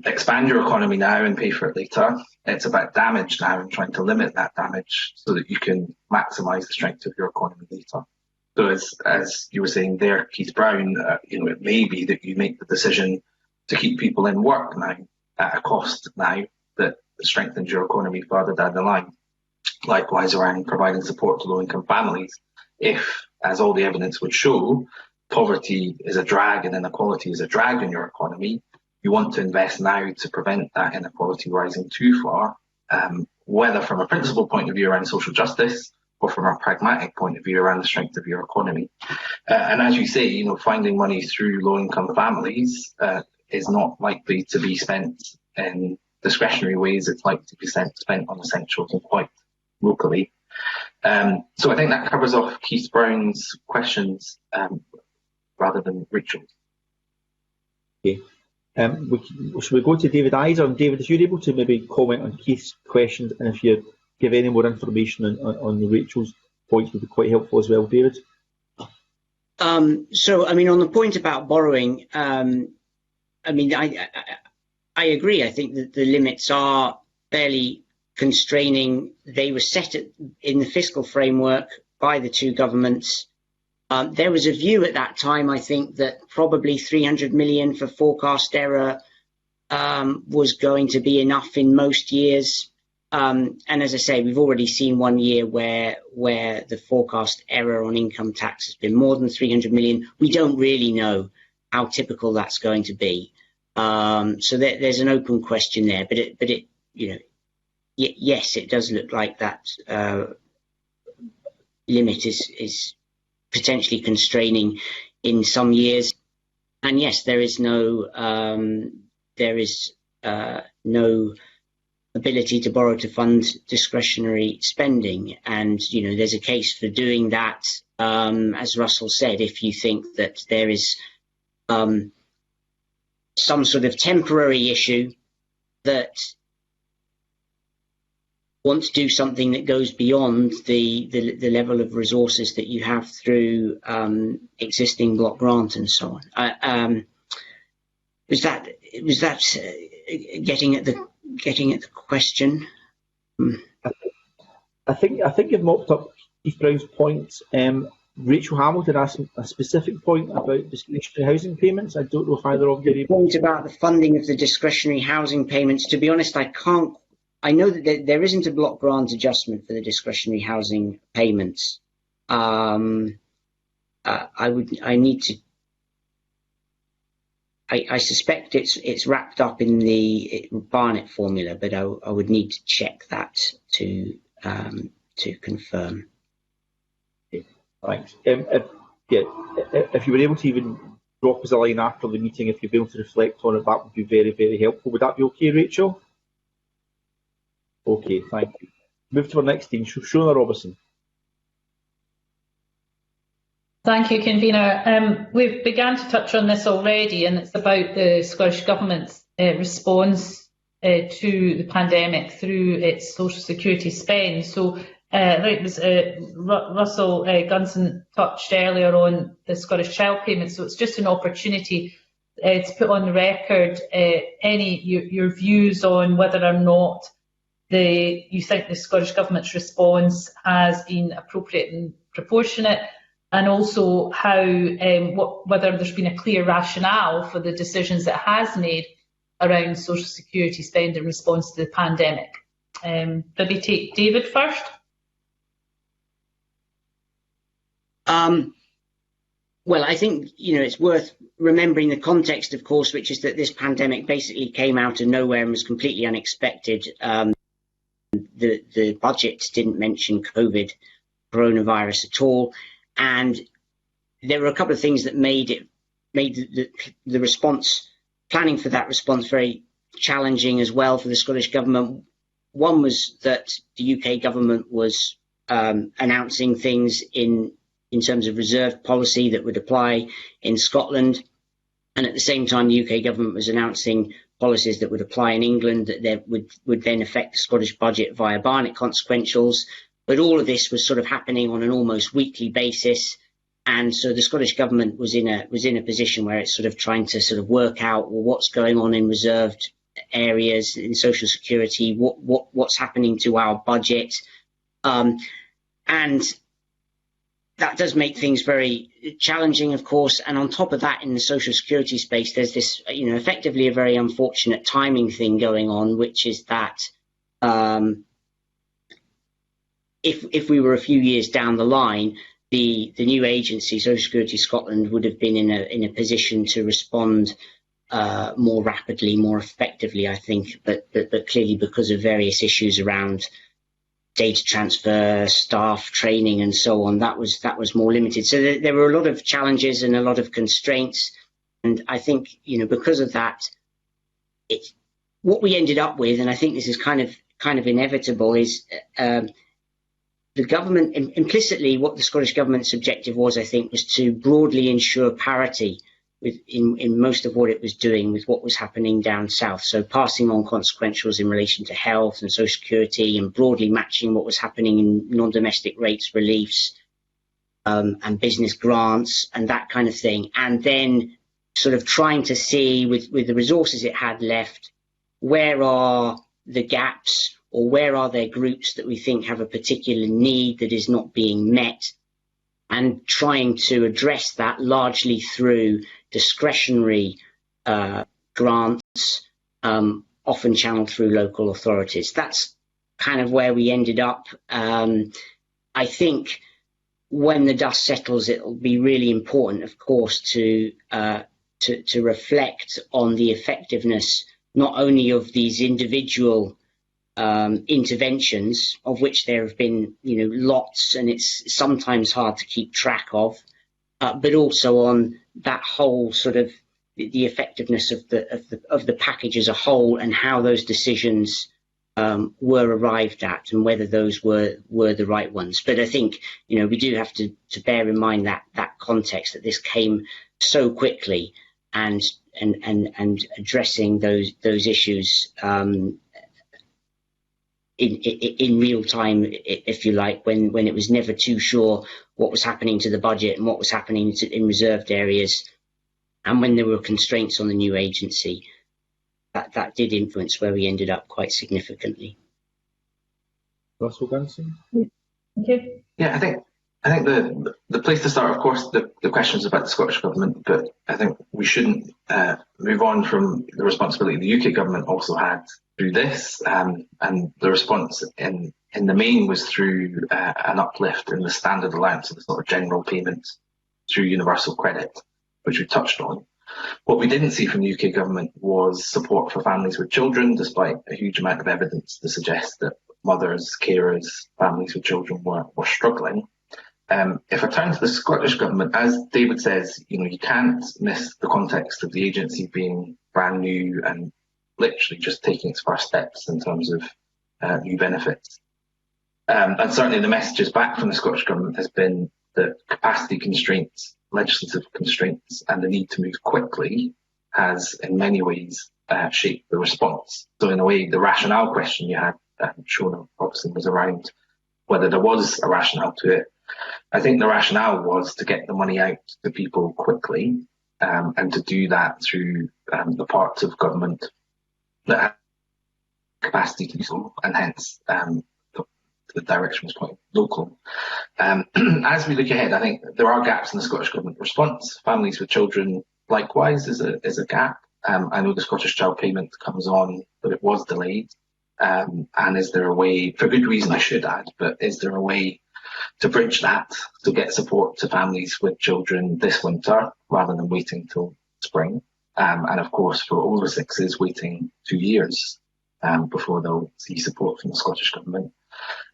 expand your economy now and pay for it later? It's about damage now and trying to limit that damage so that you can maximise the strength of your economy later. So as you were saying there, Keith Brown, it may be that you make the decision to keep people in work now at a cost now that strengthens your economy further down the line. likewise around providing support to low-income families. If, as all the evidence would show, poverty is a drag and inequality is a drag on your economy, you want to invest now to prevent that inequality rising too far, whether from a principal point of view around social justice or from a pragmatic point of view around the strength of your economy. And as you say, finding money through low-income families is not likely to be spent in discretionary ways. It's likely to be spent on essentials and quite locally. So I think that covers off Keith Brown's questions rather than Rachel's.
Okay. Should we go to David Iser? And David, if you're able to maybe comment on Keith's questions, and if you give any more information on Rachel's points, would be quite helpful as well, David.
So, I mean, on the point about borrowing, I agree. I think that the limits are fairly constraining. They were set in the fiscal framework by the two governments. There was a view at that time, I think, that probably 300 million for forecast error was going to be enough in most years. And as I say, we've already seen 1 year where the forecast error on income tax has been more than 300 million. We don't really know how typical that's going to be. So there's an open question there. But yes, it does look like that limit is potentially constraining in some years. And yes, there is no ability to borrow to fund discretionary spending, and there's a case for doing that, as Russell said, if you think that there is some sort of temporary issue that want to do something that goes beyond the level of resources that you have through existing block grant and so on. Was that getting at the question?
I think you've mopped up Keith Brown's points. Rachel Hamilton asked a specific point about discretionary housing payments. I don't know if either of you are able.
Point about the funding of the discretionary housing payments. To be honest, I know that there isn't a block grant adjustment for the discretionary housing payments. I suspect it's wrapped up in the Barnett formula, but I would need to check that to confirm.
Okay, thanks. If you were able to even drop us a line after the meeting, if you'd be able to reflect on it, that would be very, very helpful. Would that be okay, Rachel? Okay, thank you. Move to our next team, Shona Robertson.
Thank you, Convener. We've begun to touch on this already, and it's about the Scottish Government's response to the pandemic through its social security spend. So I think it was Russell Gunson touched earlier on the Scottish Child Payment, so it's just an opportunity to put on the record your views on whether or not you think the Scottish Government's response has been appropriate and proportionate, and also how whether there's been a clear rationale for the decisions it has made around social security spend in response to the pandemic. Maybe take David first.
Well, I think it's worth remembering the context, of course, which is that this pandemic basically came out of nowhere and was completely unexpected. The budget didn't mention COVID, coronavirus at all, and there were a couple of things that made the response, planning for that response, very challenging as well for the Scottish Government. One was that the UK government was announcing things in terms of reserve policy that would apply in Scotland, and at the same time the UK government was announcing policies that would apply in England that would then affect the Scottish budget via Barnett consequentials. But all of this was sort of happening on an almost weekly basis, and so the Scottish Government was in a position where it's sort of trying to sort of work out, well, what's going on in reserved areas in social security, what's happening to our budget, and that does make things very challenging, of course. And on top of that, in the social security space, there's this, effectively a very unfortunate timing thing going on, which is that if we were a few years down the line, the new agency, Social Security Scotland, would have been in a position to respond more rapidly, more effectively, I think. But clearly, because of various issues around data transfer, staff training, and so on, that was more limited. So there were a lot of challenges and a lot of constraints. And I think, because of that, what we ended up with, and I think this is kind of inevitable, is the government, implicitly, what the Scottish Government's objective was, I think, was to broadly ensure parity in most of what it was doing with what was happening down south. So passing on consequentials in relation to health and social security, and broadly matching what was happening in non-domestic rates reliefs and business grants and that kind of thing. And then sort of trying to see, with the resources it had left, where are the gaps, or where are there groups that we think have a particular need that is not being met, and trying to address that largely through discretionary grants, often channeled through local authorities. That's kind of where we ended up. I think when the dust settles, it will be really important, of course, to reflect on the effectiveness not only of these individual interventions, of which there have been lots, and it's sometimes hard to keep track of, but also on that whole sort of the effectiveness of the package as a whole, and how those decisions were arrived at, and whether those were the right ones. But I think we do have to bear in mind that context, that this came so quickly, and addressing those issues in real time, if you like, when it was never too sure what was happening to the budget and what was happening in reserved areas, and when there were constraints on the new agency, that did influence where we ended up quite significantly.
Russell Gunson?
Okay.
Yeah, I think the place to start, of course, the question is about the Scottish Government, but I think we shouldn't move on from the responsibility the UK Government also had through this, and the response in the main was through an uplift in the standard allowance of the sort of general payments through universal credit, which we touched on. What we didn't see from the UK Government was support for families with children, despite a huge amount of evidence to suggest that mothers, carers, families with children were struggling. If I turn to the Scottish Government, as David says, you can't miss the context of the agency being brand new and literally just taking its first steps in terms of new benefits. And certainly the messages back from the Scottish Government has been that capacity constraints, legislative constraints, and the need to move quickly has in many ways shaped the response. So in a way, the rationale question you had shown obviously was around whether there was a rationale to it. I think the rationale was to get the money out to people quickly, and to do that through the parts of government that have capacity to do so, and hence the direction was quite local. As we look ahead, I think there are gaps in the Scottish Government response. Families with children, likewise, is a gap. I know the Scottish Child Payment comes on, but it was delayed. And is there a way, for good reason I should add, but is there a way to bridge that, to get support to families with children this winter, rather than waiting till spring? And of course, for over sixes, waiting 2 years before they'll see support from the Scottish Government.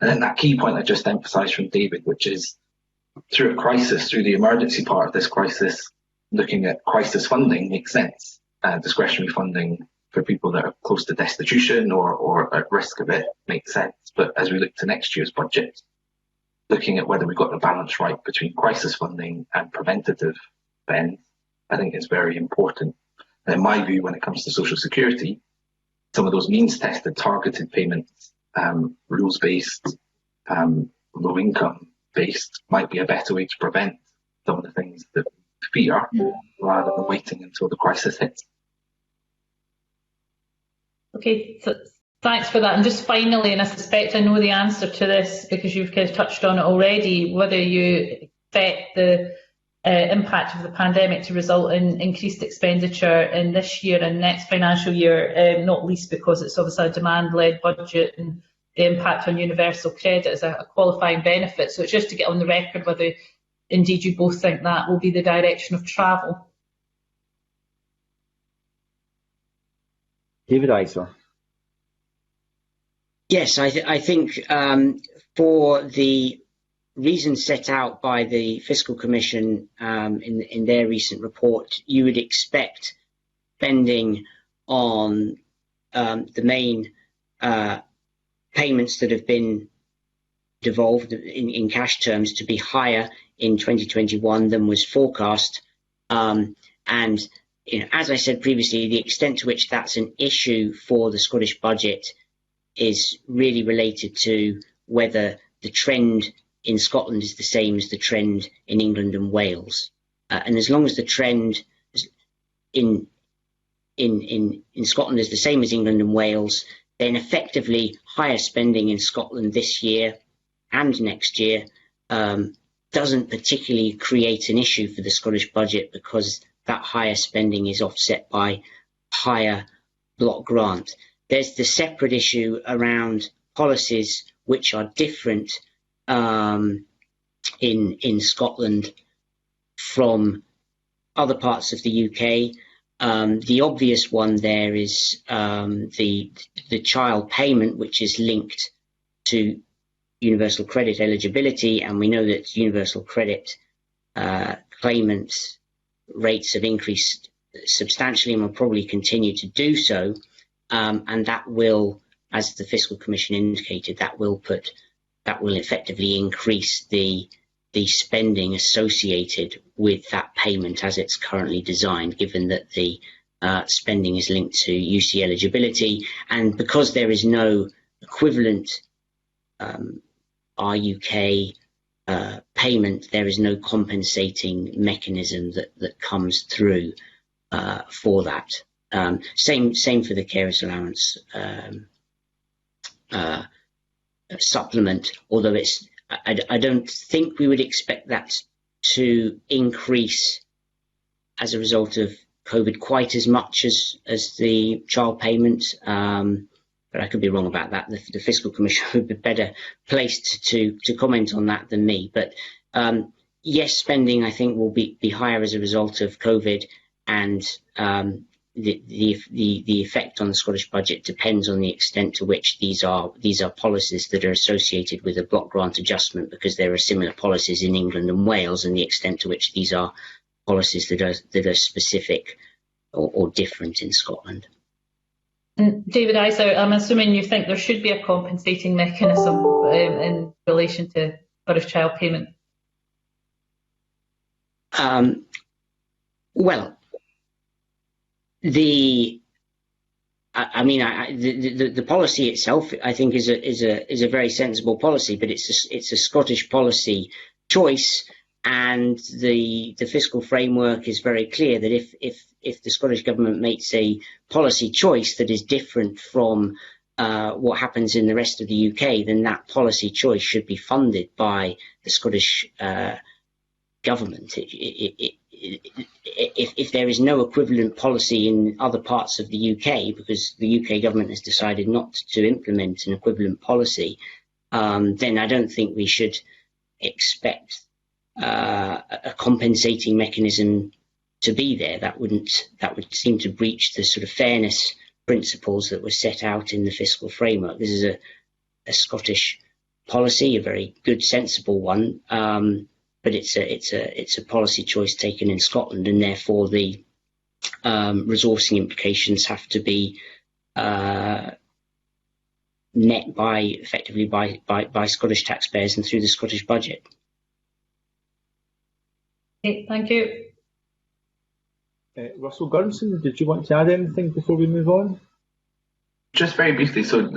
And then that key point I just emphasised from David, which is through a crisis, through the emergency part of this crisis, looking at crisis funding makes sense. Discretionary funding for people that are close to destitution or at risk of it makes sense. But as we look to next year's budget, looking at whether we've got the balance right between crisis funding and preventative spend, I think is very important. And in my view, when it comes to social security, some of those means-tested, targeted payments, rules-based, low-income-based, might be a better way to prevent some of the things that we fear, rather than waiting until the crisis hits.
Okay, so thanks for that. And just finally, and I suspect I know the answer to this because you've kind of touched on it already, whether you expect the impact of the pandemic to result in increased expenditure in this year and next financial year, not least because it's obviously a demand-led budget and the impact on universal credit as a qualifying benefit. So it's just to get on the record whether indeed you both think that will be the direction of travel.
David Iser.
Yes, I think for the reasons set out by the Fiscal Commission in their recent report, you would expect spending on the main payments that have been devolved in cash terms to be higher in 2021 than was forecast. And as I said previously, the extent to which that's an issue for the Scottish budget is really related to whether the trend in Scotland is the same as the trend in England and Wales. And as long as the trend in Scotland is the same as England and Wales, then effectively higher spending in Scotland this year and next year doesn't particularly create an issue for the Scottish budget, because that higher spending is offset by higher block grant. There's the separate issue around policies which are different in Scotland from other parts of the UK. The obvious one there is the child payment, which is linked to universal credit eligibility, and we know that universal credit claimants rates have increased substantially and will probably continue to do so, and that will, as the Fiscal Commission indicated, that will effectively increase the spending associated with that payment as it's currently designed, given that the spending is linked to UC eligibility, and because there is no equivalent RUK payment, there is no compensating mechanism that comes through for that. Same for the carers allowance supplement, although I don't think we would expect that to increase as a result of COVID quite as much as the child payment. But I could be wrong about that. The Fiscal Commission would be better placed to comment on that than me. But yes, spending I think will be higher as a result of COVID, and the effect on the Scottish budget depends on the extent to which these are policies that are associated with a block grant adjustment, because there are similar policies in England and Wales, and the extent to which these are policies that are specific or different in Scotland.
And David Iser, I'm assuming you think there should be a compensating mechanism in relation to Scottish child payment.
Well, the policy itself, I think, is a very sensible policy, but it's a Scottish policy choice, and the fiscal framework is very clear that if the Scottish Government makes a policy choice that is different from what happens in the rest of the UK, then that policy choice should be funded by the Scottish Government. If there is no equivalent policy in other parts of the UK, because the UK Government has decided not to implement an equivalent policy, then I don't think we should expect a compensating mechanism to be there. That would seem to breach the sort of fairness principles that were set out in the fiscal framework. This is a Scottish policy, a very good, sensible one, but it's a policy choice taken in Scotland, and therefore the resourcing implications have to be net effectively by Scottish taxpayers and through the Scottish budget.
Okay, thank you.
Russell Gurnson, did you want to add anything before we move on?
Just very briefly, so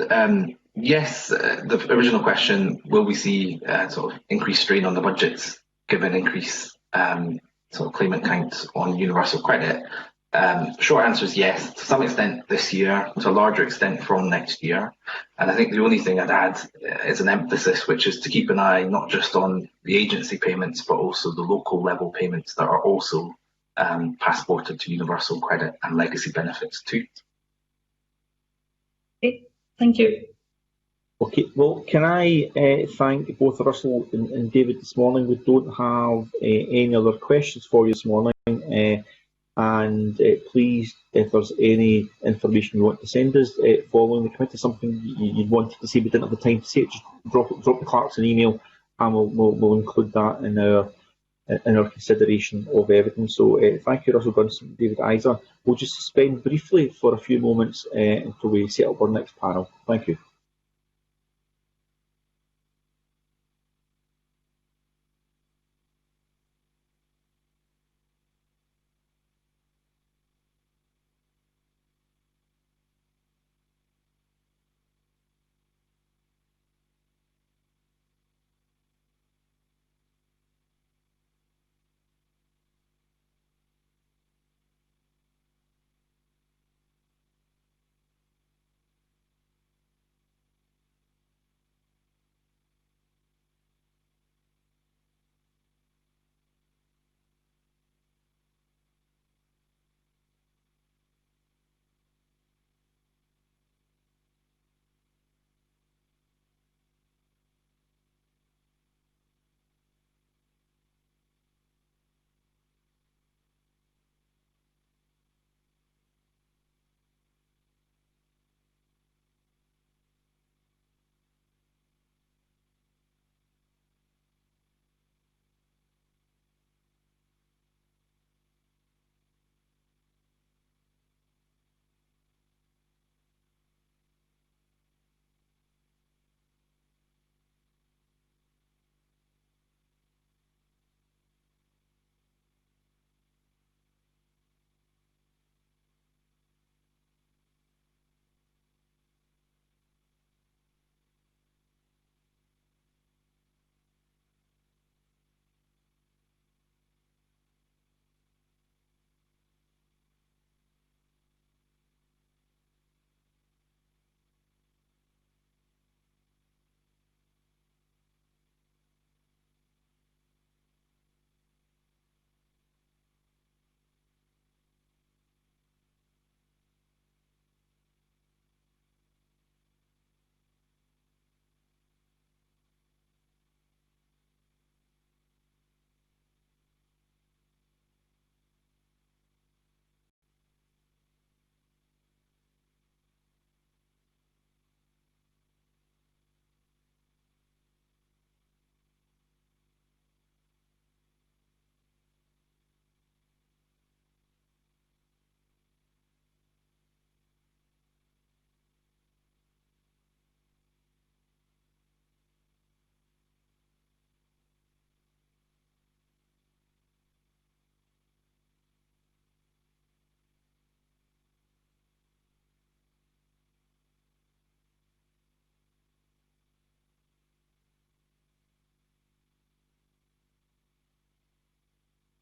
yes, the original question, will we see sort of increased strain on the budgets given increased sort of claimant counts on universal credit? Short answer is yes, to some extent this year, to a larger extent from next year. And I think the only thing I'd add is an emphasis, which is to keep an eye not just on the agency payments, but also the local level payments that are also passported to universal credit and legacy benefits too.
Okay, thank you.
Okay, well, can I thank both Russell and David this morning? We don't have any other questions for you this morning. And please, if there's any information you want to send us following the committee, something you wanted to say but didn't have the time to say it, just drop the clerks an email, and we'll include that in our consideration of evidence. So thank you, Russell Gunson and David Isa. We'll just suspend briefly for a few moments until we set up our next panel. Thank you.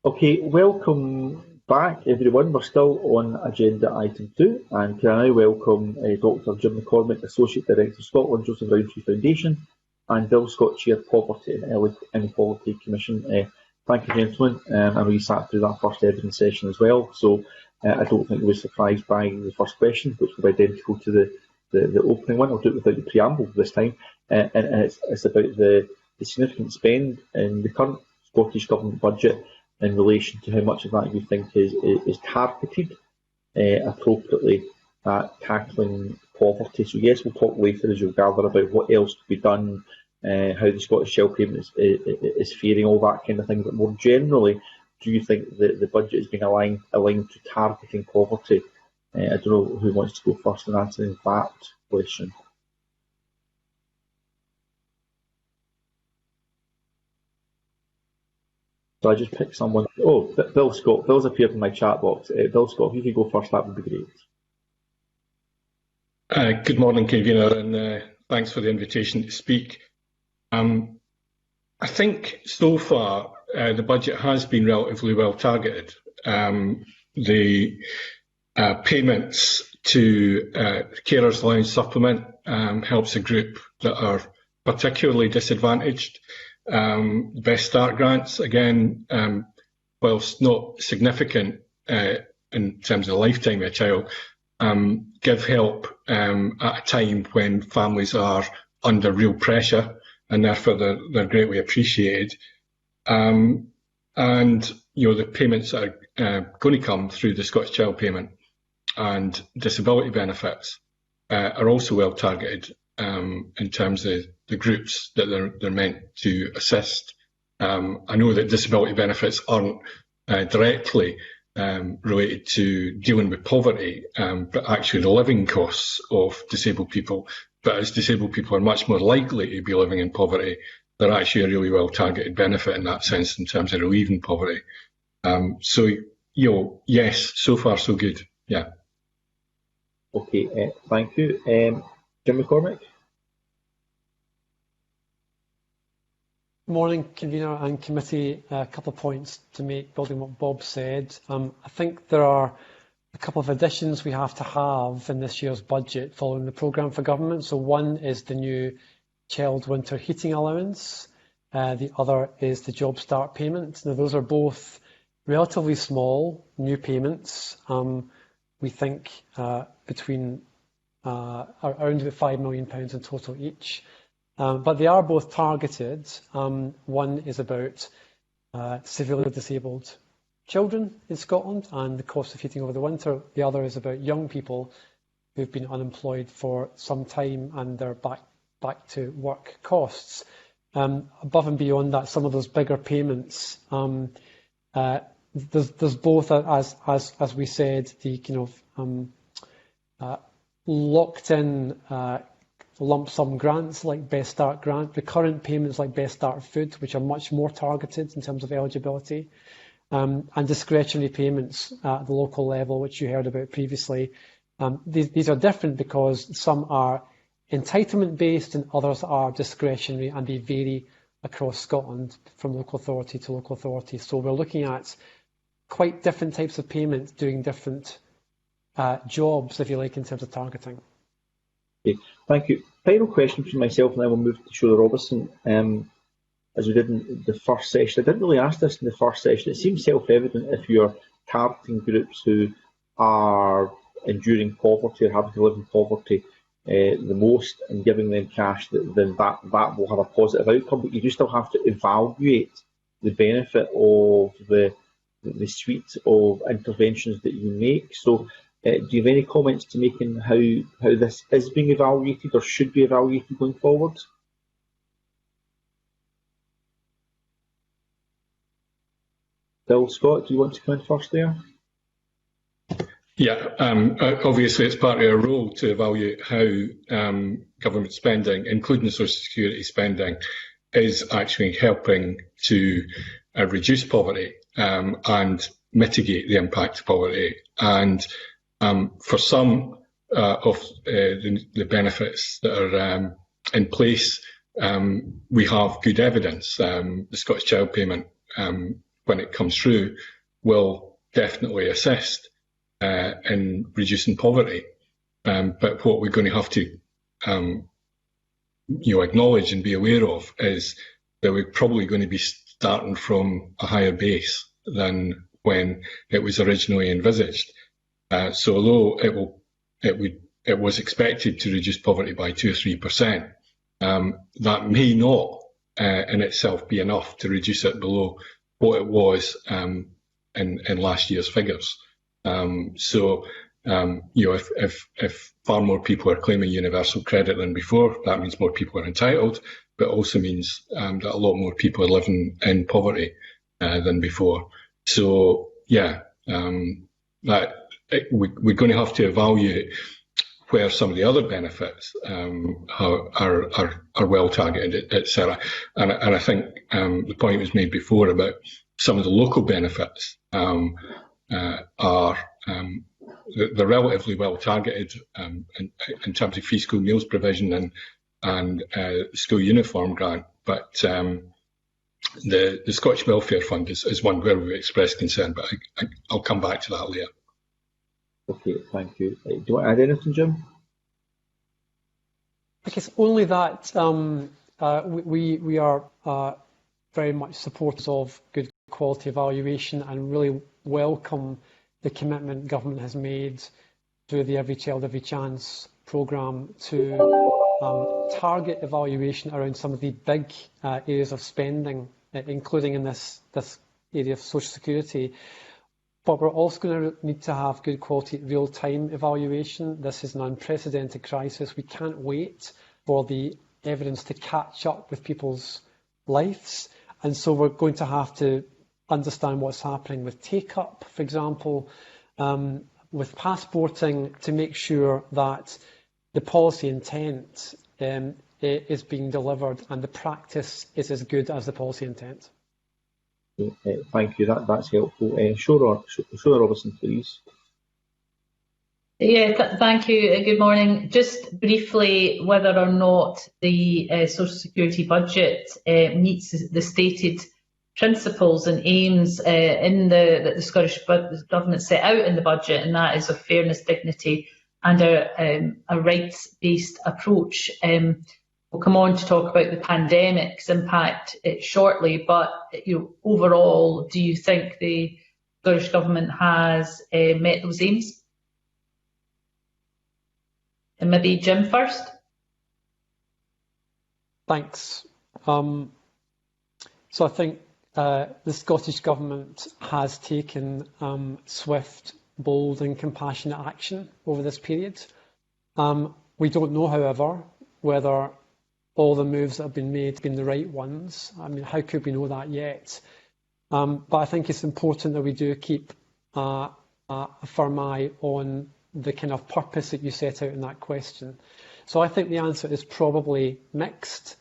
Okay, welcome back everyone. We're still on agenda item 2, and can I welcome Dr Jim Mccormick, Associate Director, Scotland Joseph Rowntree Foundation, and Bill Scott, Chair, Poverty and Early Inequality Commission. Thank you, gentlemen. I know you sat through that first evidence session as well, so I don't think you were surprised by the first question, which was identical to the opening one. I'll do it without the preamble this time, and it's about the significant spend in the current Scottish Government budget in relation to how much of that you think is targeted appropriately at tackling poverty. So yes, we'll talk later, as you'll gather, about what else could be done, how the Scottish Shell payment is faring, all that kind of thing. But more generally, do you think that the budget is being aligned to targeting poverty? I don't know who wants to go first in answering that question. So I just pick someone. Oh, Bill Scott. Bill's appeared in my chat box. Bill Scott, if you could go first, that would be
great. Good morning, convener, and thanks for the invitation to speak. I think so far the budget has been relatively well targeted. The payments to Carers Allowance Supplement helps a group that are particularly disadvantaged. Best Start grants, again, whilst not significant in terms of the lifetime of a child, give help at a time when families are under real pressure, and therefore they're greatly appreciated. And the payments that are going to come through the Scottish Child Payment and disability benefits are also well targeted in terms of the groups that they're meant to assist. I know that disability benefits aren't directly related to dealing with poverty, but actually the living costs of disabled people. But as disabled people are much more likely to be living in poverty, they're actually a really well targeted benefit in that sense in terms of relieving poverty. So, yes, so far so good. Yeah.
Okay, thank you. Jim McCormick.
Morning, convener and committee. A couple of points to make, building what Bob said. I think there are a couple of additions we have to have in this year's budget following the programme for government. So one is the new child winter heating allowance. The other is the job start payment. Now those are both relatively small new payments. We think between around about £5 million in total each. But they are both targeted. One is about severely disabled children in Scotland and the cost of heating over the winter. The other is about young people who've been unemployed for some time and they're back to work costs. Above and beyond that, some of those bigger payments, there's both, as we said, the kind of locked in lump sum grants like Best Start grant, the current payments like Best Start Food, which are much more targeted in terms of eligibility, and discretionary payments at the local level, which you heard about previously. These are different because some are entitlement based and others are discretionary, and they vary across Scotland from local authority to local authority. So we're looking at quite different types of payments doing different jobs, if you like, in terms of targeting.
Okay, thank you. Final question from myself, and then we'll move to Shona Robertson. As we did in the first session, I didn't really ask this in the first session. It seems self-evident if you're targeting groups who are enduring poverty or having to live in poverty the most and giving them cash, then that will have a positive outcome. But you do still have to evaluate the benefit of the suite of interventions that you make. So, do you have any comments to make on how this is being evaluated or should be evaluated going forward? Bill, Scott, do you want to come in first there?
Yeah, obviously it's part of our role to evaluate how government spending, including social security spending, is actually helping to reduce poverty and mitigate the impact of poverty. And for some of the benefits that are in place, we have good evidence. The Scottish Child Payment, when it comes through, will definitely assist in reducing poverty. But what we're going to have to acknowledge and be aware of is that we're probably going to be starting from a higher base than when it was originally envisaged. So although it was expected to reduce poverty by 2 or 3%, that may not in itself be enough to reduce it below what it was in last year's figures. So if far more people are claiming universal credit than before, that means more people are entitled, but also means that a lot more people are living in poverty than before. So yeah, we're going to have to evaluate where some of the other benefits are well targeted, etc. And I think the point was made before about some of the local benefits they're relatively well targeted in terms of free school meals provision and school uniform grant, but the Scottish Welfare Fund is one where we've expressed concern, but I'll come back to that later.
Okay, thank you. Do you want to add anything, Jim?
I guess only that we are very much supporters of good quality evaluation and really welcome the commitment government has made through the Every Child, Every Chance programme to target evaluation around some of the big areas of spending, including in this area of social security. But we're also going to need to have good quality real-time evaluation. This is an unprecedented crisis. We can't wait for the evidence to catch up with people's lives. And so we're going to have to understand what's happening with take-up, for example, with passporting, to make sure that the policy intent is being delivered and the practice is as good as the policy intent.
Thank you. That's helpful. Shona Robertson, please.
Yeah, thank you. Good morning. Just briefly, whether or not the social security budget meets the stated principles and aims that the Scottish Government set out in the budget, and that is of fairness, dignity, and a rights-based approach. We'll come on to talk about the pandemic's impact shortly, but overall, do you think the Scottish Government has met those aims? And maybe Jim first.
Thanks. So I think the Scottish Government has taken swift, bold and compassionate action over this period. We don't know, however, whether all the moves that have been made have been the right ones. I mean, how could we know that yet? But I think it's important that we do keep a firm eye on the kind of purpose that you set out in that question. So I think the answer is probably mixed.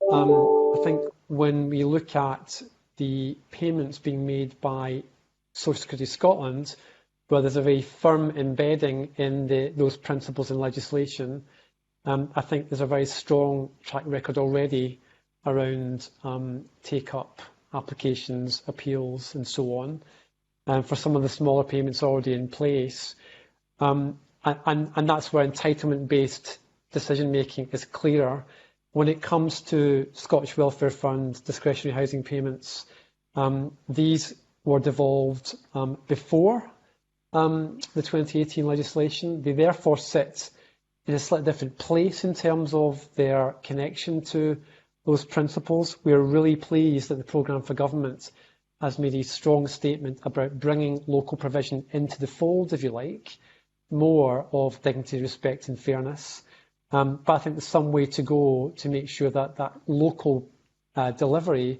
I think when we look at the payments being made by Social Security Scotland, where there's a very firm embedding in those principles and legislation, I think there's a very strong track record already around take-up applications, appeals and so on. For some of the smaller payments already in place. And that's where entitlement-based decision-making is clearer. When it comes to Scottish Welfare Fund discretionary housing payments, these were devolved before the 2018 legislation. They therefore sit in a slightly different place in terms of their connection to those principles. We are really pleased that the Programme for Government has made a strong statement about bringing local provision into the fold, if you like, more of dignity, respect and fairness. But I think there's some way to go to make sure that local delivery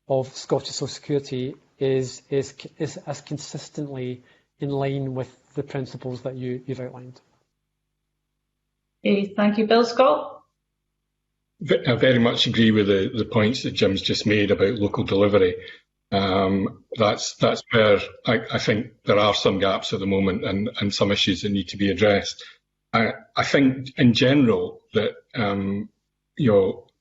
of Scottish Social Security is as consistently in line with the principles that you've outlined.
Okay, thank you. Bill Scott?
I very much agree with the points that Jim's just made about local delivery. That's where I think there are some gaps at the moment and some issues that need to be addressed. I think in general that in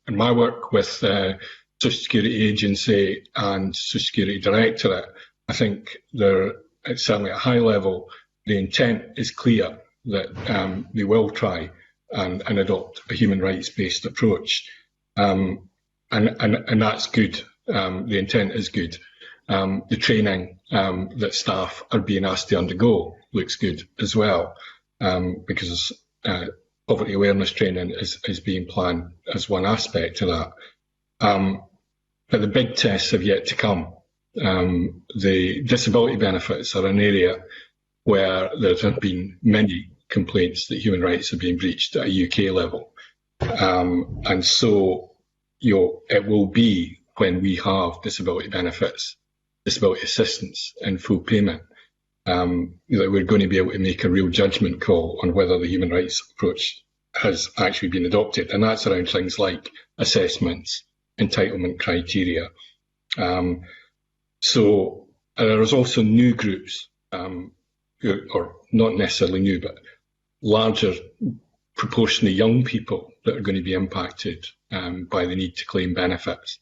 my work with Social Security Agency and Social Security Directorate, I think certainly at a high level the intent is clear that they will try and adopt a human rights based approach, and that's good. The intent is good. The training that staff are being asked to undergo looks good as well, because poverty awareness training is being planned as one aspect of that. But the big tests have yet to come. The disability benefits are an area where there have been many complaints that human rights are being breached at a UK level. And so, it will be when we have disability benefits, disability assistance in full payment, that we're going to be able to make a real judgment call on whether the human rights approach has actually been adopted. And that's around things like assessments, entitlement criteria. So there is also new groups, who are not necessarily new, but larger proportion of young people that are going to be impacted by the need to claim benefits.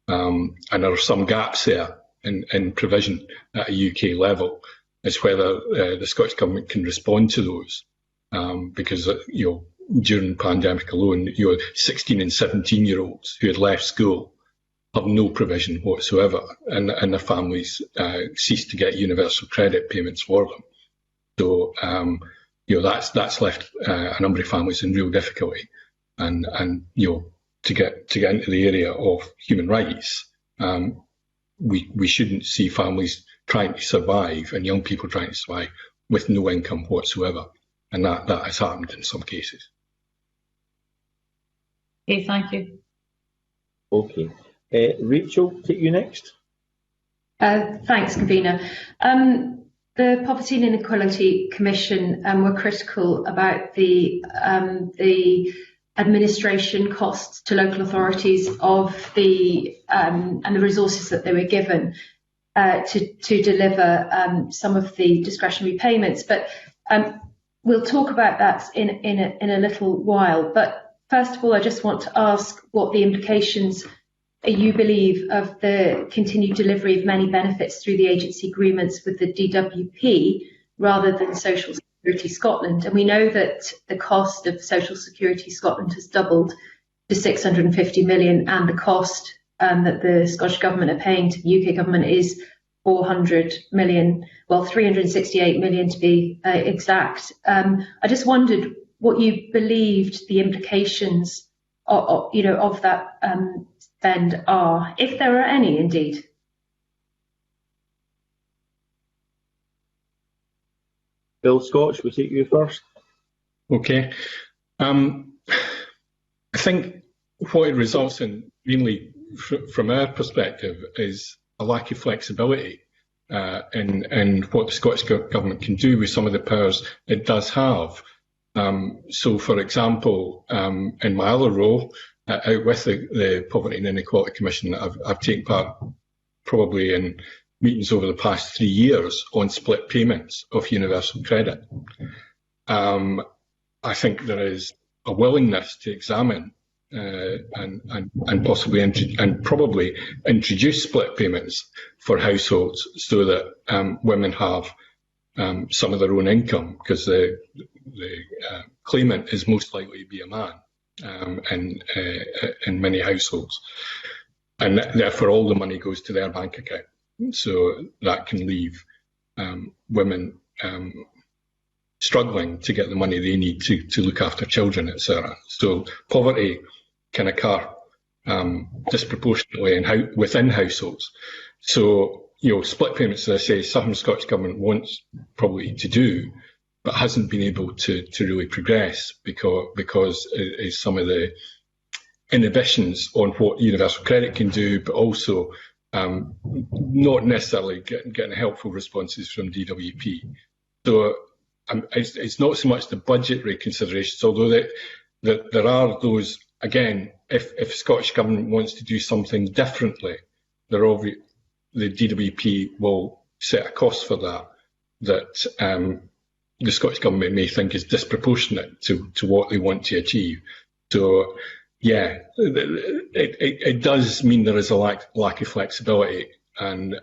And there are some gaps there in provision at a UK level, as whether the Scottish Government can respond to those. Because during the pandemic alone, 16 and 17-year-olds who had left school have no provision whatsoever, and their families ceased to get universal credit payments for them. So that's left a number of families in real difficulty. and to get into the area of human rights, we shouldn't see families trying to survive and young people trying to survive with no income whatsoever, and that has happened in some cases.
Okay, thank you.
Okay, Rachel, take you next.
Thanks, Convener. The Poverty and Inequality Commission were critical about the administration costs to local authorities of the and the resources that they were given to deliver some of the discretionary payments. But we'll talk about that in a little while. But first of all, I just want to ask what the implications you believe of the continued delivery of many benefits through the agency agreements with the DWP rather than Social Security Scotland. And we know that the cost of Social Security Scotland has doubled to 650 million, and the cost that the Scottish Government are paying to the UK Government is 400 million, well, 368 million to be exact. I just wondered what you believed the implications of that spend are, if there are any indeed.
Bill Scotch, we'll take you first.
Okay. I think what it results in, really, from our perspective, is a lack of flexibility in what the Scottish Government can do with some of the powers it does have. So, for example, in my other role, out with the Poverty and Inequality Commission, I've taken part probably in meetings over the past 3 years on split payments of universal credit. I think there is a willingness to examine and possibly and probably introduce split payments for households so that women have some of their own income, because the claimant is most likely to be a man in many households, and therefore all the money goes to their bank account. So that can leave women struggling to get the money they need to look after children, etc. So poverty can occur disproportionately within households. So, split payments, as I say, something the Scottish Government wants probably to do, but hasn't been able to really progress because some of the inhibitions on what universal credit can do, but also not necessarily getting helpful responses from DWP. So it's not so much the budgetary considerations, although that there are those. Again, if Scottish Government wants to do something differently, the DWP will set a cost for that the Scottish Government may think is disproportionate to what they want to achieve. So, yeah, it does mean there is a lack of flexibility, and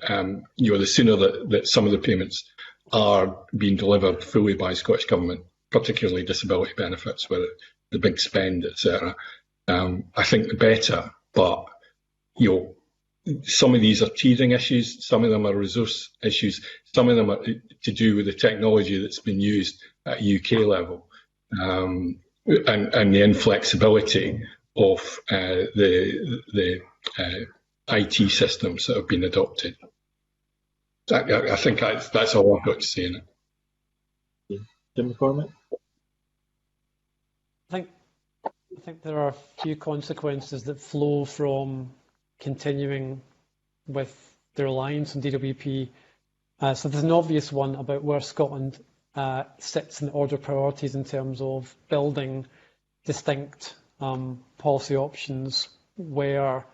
the sooner that some of the payments are being delivered fully by Scottish Government, particularly disability benefits, where the big spend, etc. I think the better, but some of these are teething issues, some of them are resource issues, some of them are to do with the technology that's been used at UK level, and the inflexibility of the IT systems that have been adopted. I think that's all I've got to say in it.
Jim Mccormick?
I think there are a few consequences that flow from continuing with the reliance on DWP. So there's an obvious one about where Scotland sits in the order of priorities in terms of building distinct policy options, where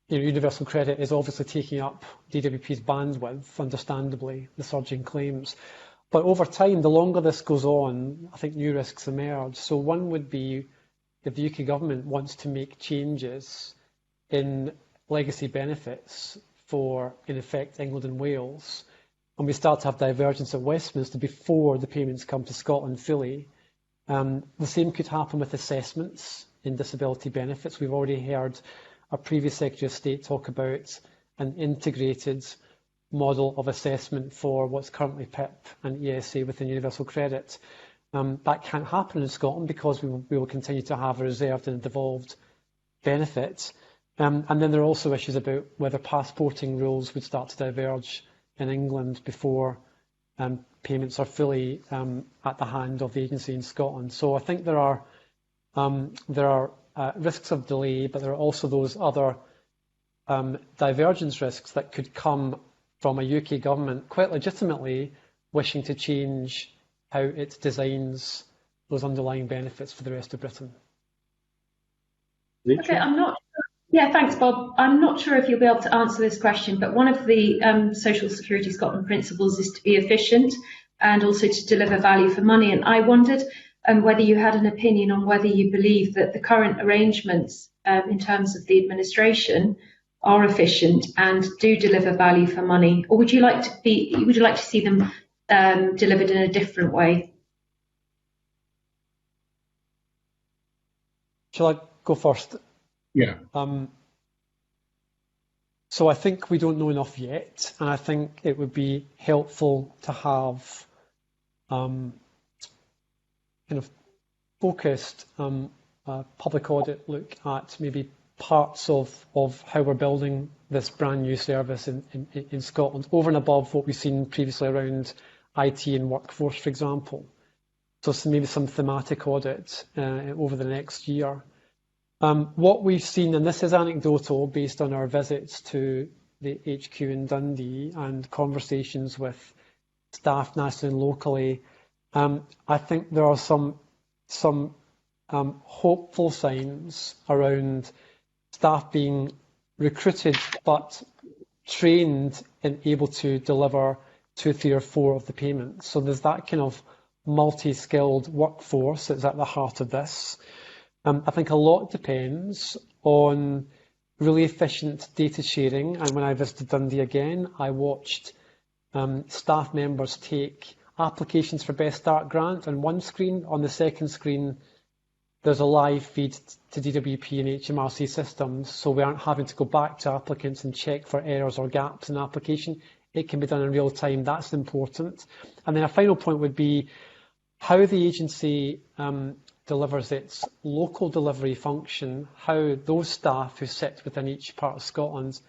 universal credit is obviously taking up DWP's bandwidth, understandably, the surging claims. But over time, the longer this goes on, I think new risks emerge. So one would be, if the UK Government wants to make changes in legacy benefits for, in effect, England and Wales, and we start to have divergence at Westminster before the payments come to Scotland fully, the same could happen with assessments in disability benefits. We've already heard our previous Secretary of State talk about an integrated model of assessment for what's currently PIP and ESA within universal credit. That can't happen in Scotland because we will continue to have a reserved and devolved benefit. And then there are also issues about whether passporting rules would start to diverge in England before payments are fully at the hand of the agency in Scotland. So I think there are risks of delay, but there are also those other divergence risks that could come from a UK government quite legitimately wishing to change how it designs those underlying benefits for the rest of Britain.
Okay, yeah, thanks, Bob. I'm not sure if you'll be able to answer this question, but one of the Social Security Scotland principles is to be efficient and also to deliver value for money. And I wondered whether you had an opinion on whether you believe that the current arrangements in terms of the administration are efficient and do deliver value for money, or would you like to see them delivered in a different way?
Shall I go first?
Yeah.
So I think we don't know enough yet, and I think it would be helpful to have kind of focused public audit look at maybe parts of how we're building this brand new service in Scotland, over and above what we've seen previously around IT and workforce, for example. So maybe some thematic audit over the next year. What we've seen, and this is anecdotal based on our visits to the HQ in Dundee and conversations with staff nationally and locally, I think there are some hopeful signs around staff being recruited but trained and able to deliver 2, 3 or 4 of the payments. So there's that kind of multi-skilled workforce that's at the heart of this. I think a lot depends on really efficient data sharing. And when I visited Dundee again, I watched staff members take applications for Best Start grant on one screen. On the second screen, there's a live feed to DWP and HMRC systems, so we aren't having to go back to applicants and check for errors or gaps in the application. It can be done in real time. That's important. And then a final point would be how the agency delivers its local delivery function, how those staff who sit within each part of Scotland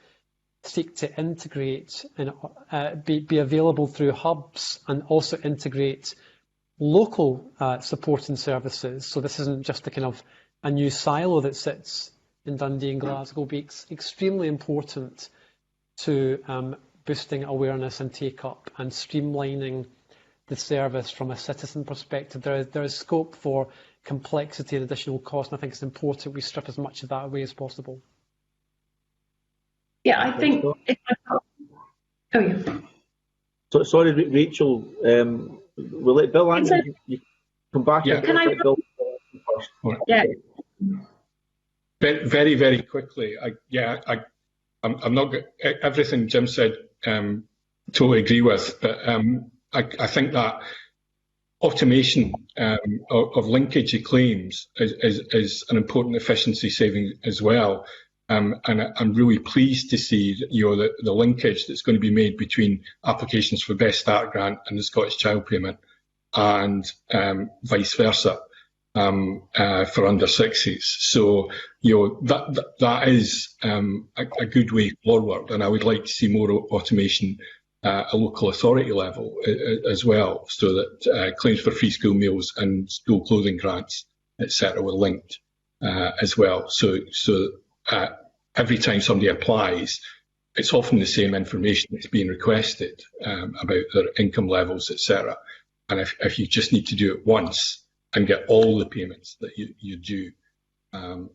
seek to integrate and be available through hubs and also integrate local support and services. So this isn't just a kind of a new silo that sits in Dundee and Glasgow. It'll be extremely important to boosting awareness and take-up and streamlining the service from a citizen perspective. There is scope for complexity and additional cost, and I think it's important we strip as much of that away as possible.
Yeah, I think.
So, sorry, Rachel. We'll let Bill answer. You come back.
Yeah.
Can I? Bill first.
Yeah.
Very, very quickly. I'm not everything Jim said. Totally agree with, but I think that automation of linkage of claims is an important efficiency saving as well. And I'm really pleased to see that, the linkage that's going to be made between applications for Best Start grant and the Scottish Child Payment, and vice versa for under 60s. So that is a good way forward, and I would like to see more automation at a local authority level as well, so that claims for free school meals and school clothing grants, etc., were linked as well. So every time somebody applies, it's often the same information that's being requested about their income levels, etc. And if you just need to do it once and get all the payments that you do,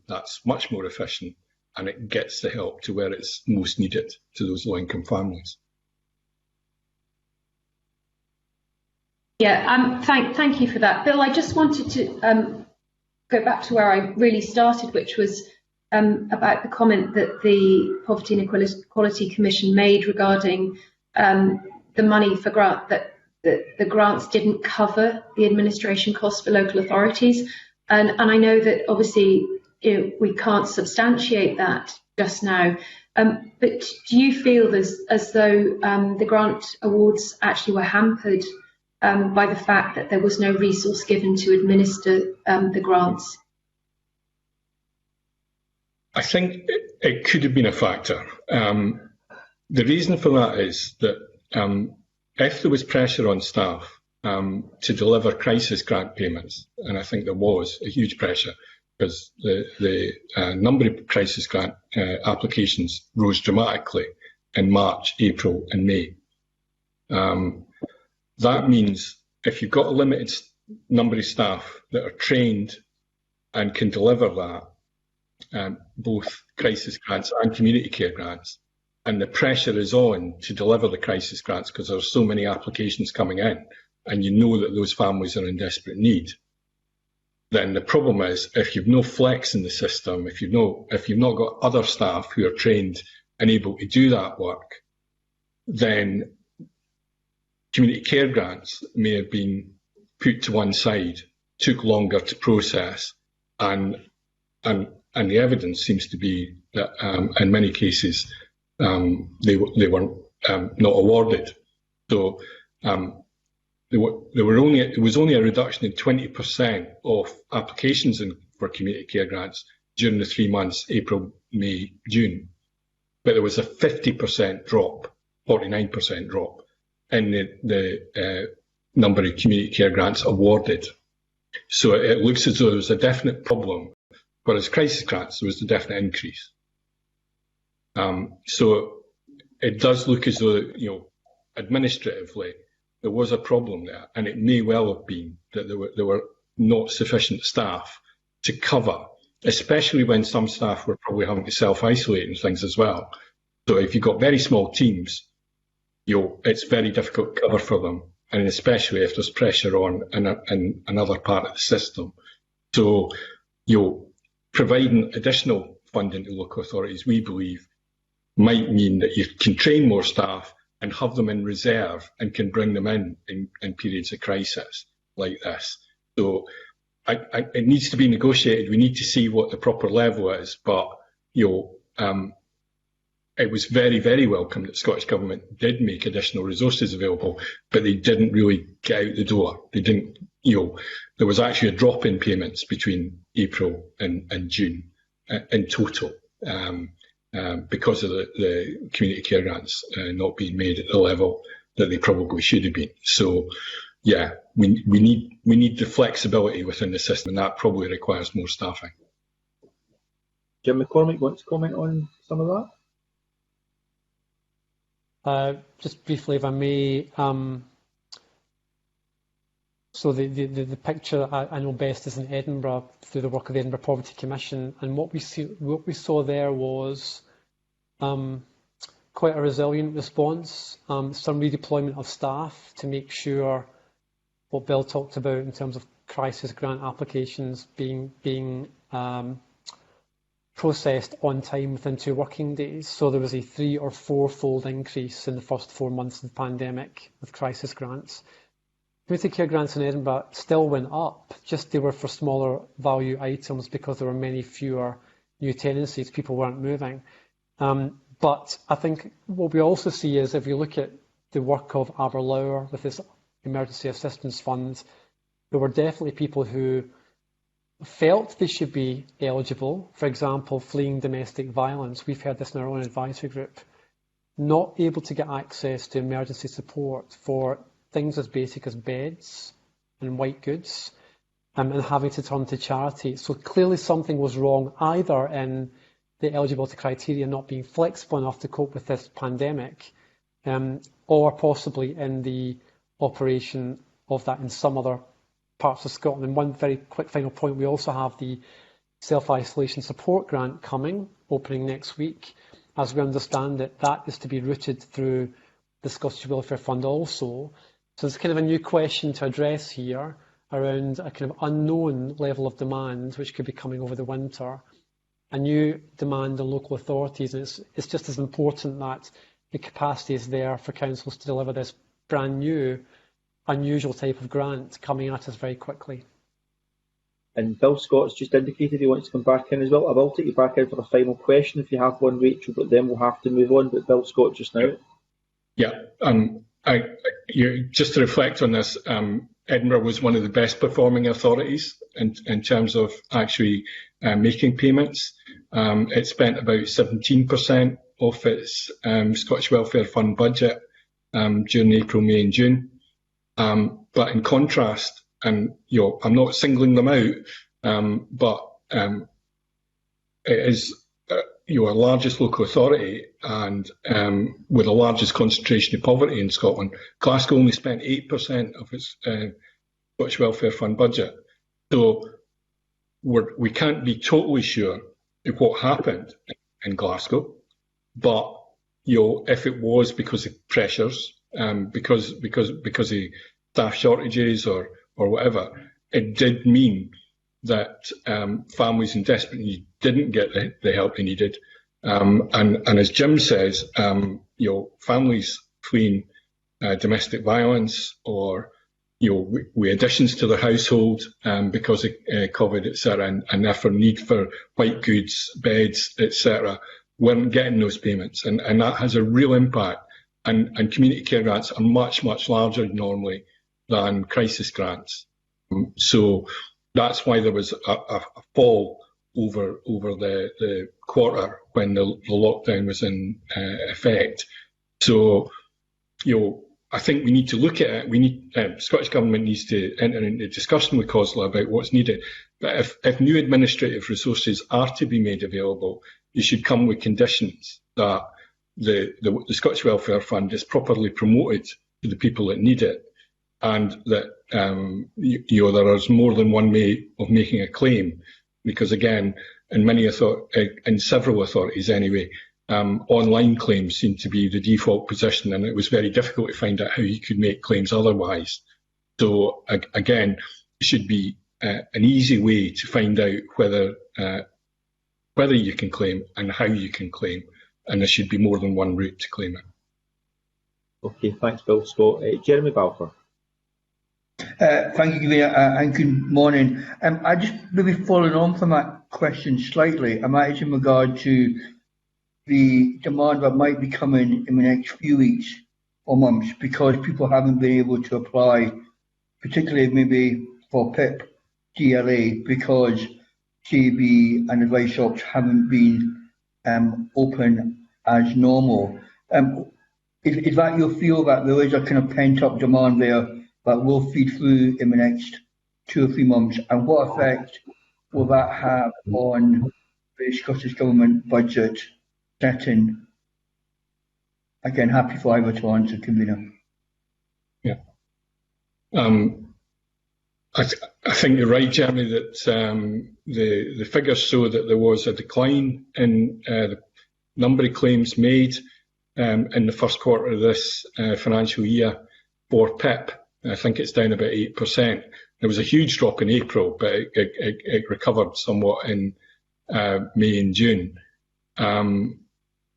that's much more efficient, and it gets the help to where it's most needed to those low-income families.
Yeah, thank you for that, Bill. I just wanted to go back to where I really started, which was about the comment that the Poverty and Equality Commission made regarding the money for grant, that the grants didn't cover the administration costs for local authorities, and I know that obviously we can't substantiate that just now. But do you feel as though the grant awards actually were hampered by the fact that there was no resource given to administer the grants?
I think it could have been a factor. The reason for that is that if there was pressure on staff to deliver crisis grant payments, and I think there was a huge pressure because the number of crisis grant applications rose dramatically in March, April and May. That means if you've got a limited number of staff that are trained and can deliver that, both crisis grants and community care grants, and the pressure is on to deliver the crisis grants because there are so many applications coming in, and you know that those families are in desperate need, then the problem is if you've no flex in the system, if you've not got other staff who are trained and able to do that work, then community care grants may have been put to one side, took longer to process, and the evidence seems to be that in many cases they were not awarded. So there was only a reduction in 20% of applications for community care grants during the 3 months, April, May, June. But there was a 50% drop, 49% drop in the number of community care grants awarded. So it looks as though there was a definite problem, whereas crisis grants, there was a definite increase. So it does look as though, administratively, there was a problem there, and it may well have been that there were not sufficient staff to cover, especially when some staff were probably having to self-isolate and things as well. So if you've got very small teams, it's very difficult to cover for them, and especially if there's pressure on in another part of the system. So, providing additional funding to local authorities, we believe, might mean that you can train more staff and have them in reserve and can bring them in periods of crisis like this. So it needs to be negotiated. We need to see what the proper level is, but it was very, very welcome that the Scottish Government did make additional resources available, but they didn't really get out the door. They didn't, there was actually a drop in payments between April and June in total. Because of the community care grants not being made at the level that they probably should have been. So, yeah, we need the flexibility within the system, and that probably requires more staffing.
Jim McCormick wants to comment on some of that?
Just briefly, if I may. So the picture I know best is in Edinburgh through the work of the Edinburgh Poverty Commission, and what we saw there was quite a resilient response, some redeployment of staff to make sure what Bill talked about in terms of crisis grant applications being processed on time within 2 working days. So there was a 3- or 4-fold increase in the first 4 months of the pandemic with crisis grants. Community care grants in Edinburgh still went up, just they were for smaller value items because there were many fewer new tenancies, people weren't moving. But I think what we also see is if you look at the work of Aberlour with this emergency assistance fund, there were definitely people who felt they should be eligible, for example, fleeing domestic violence. We've heard this in our own advisory group, not able to get access to emergency support for things as basic as beds and white goods, and having to turn to charity. So clearly something was wrong either in the eligibility criteria not being flexible enough to cope with this pandemic, or possibly in the operation of that in some other parts of Scotland. And one very quick final point, we also have the self-isolation support grant coming, opening next week. As we understand it, that is to be routed through the Scottish Welfare Fund also. So there's kind of a new question to address here around a kind of unknown level of demand, which could be coming over the winter, a new demand on local authorities. And it's just as important that the capacity is there for councils to deliver this brand new, unusual type of grant coming at us very quickly.
And Bill Scott's just indicated he wants to come back in as well. I will take you back in for a final question if you have one, Rachel, but then we'll have to move on. But Bill Scott just now.
Yeah, Just to reflect on this, Edinburgh was one of the best performing authorities in terms of actually making payments. It spent about 17% of its Scottish Welfare Fund budget during April, May and June. But in contrast, and I'm not singling them out, but it is our largest local authority and with the largest concentration of poverty in Scotland. Glasgow only spent 8% of its Scottish Welfare Fund budget. So we can't be totally sure of what happened in Glasgow, but if it was because of pressures, because of staff shortages or whatever, it did mean that families in desperate need didn't get the help they needed. And as Jim says, families fleeing domestic violence or with additions to their household because of COVID, etc., and therefore need for white goods, beds, etc., weren't getting those payments, and that has a real impact. And community care grants are much, much larger normally than crisis grants. So that's why there was a fall over the quarter when the lockdown was in effect. So, I think we need to look at it. Scottish Government needs to enter into discussion with COSLA about what's needed. But if new administrative resources are to be made available, they should come with conditions that the Scottish Welfare Fund is properly promoted to the people that need it, and that there is more than one way of making a claim. Because again, in several authorities anyway, online claims seem to be the default position, and it was very difficult to find out how you could make claims otherwise. So again, it should be an easy way to find out whether you can claim and how you can claim, and there should be more than one route to claim it.
Okay, thanks, Bill. Scott. Jeremy Balfour.
Thank you, Convener, and good morning. I just maybe following on from that question slightly, and that is in regard to the demand that might be coming in the next few weeks or months because people haven't been able to apply, particularly maybe for PIP GLA, because GB and advice shops haven't been open as normal. Is that your feel that there is a kind of pent-up demand there that will feed through in the next 2 or 3 months, and what effect will that have on the Scottish Government budget setting? Again, happy for either to answer, Convener.
Yeah. I think you're right, Jeremy, that the figures show that there was a decline in the number of claims made in the first quarter of this financial year for PIP. I think it's down about 8%. There was a huge drop in April, but it recovered somewhat in May and June.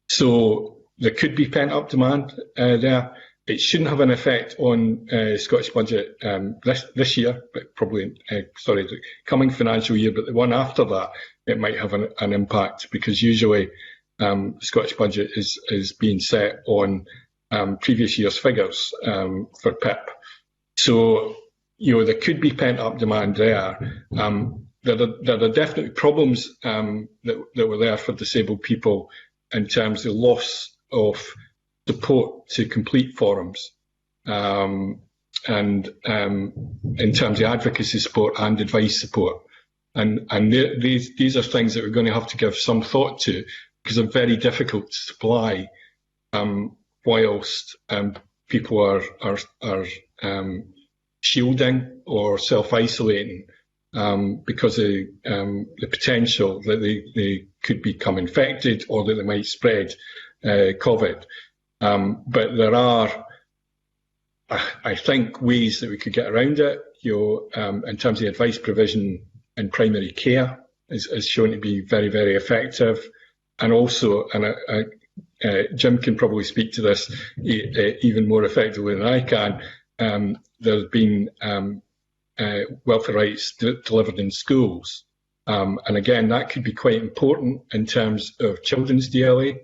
So there could be pent-up demand there. It shouldn't have an effect on the Scottish budget this year, but probably, the coming financial year, but the one after that, it might have an impact, because usually the Scottish budget is being set on previous year's figures for PIP. So, there could be pent-up demand there. There are definitely problems that were there for disabled people in terms of loss of support to complete forums, and in terms of advocacy support and advice support. And these are things that we're going to have to give some thought to, because they're very difficult to supply whilst people are shielding or self-isolating because of the potential that they could become infected or that they might spread COVID. But there are, I think, ways that we could get around it. In terms of advice provision in primary care is shown to be very, very effective. And also, Jim can probably speak to this even more effectively than I can, there's been welfare rights delivered in schools. And again, that could be quite important in terms of children's DLA,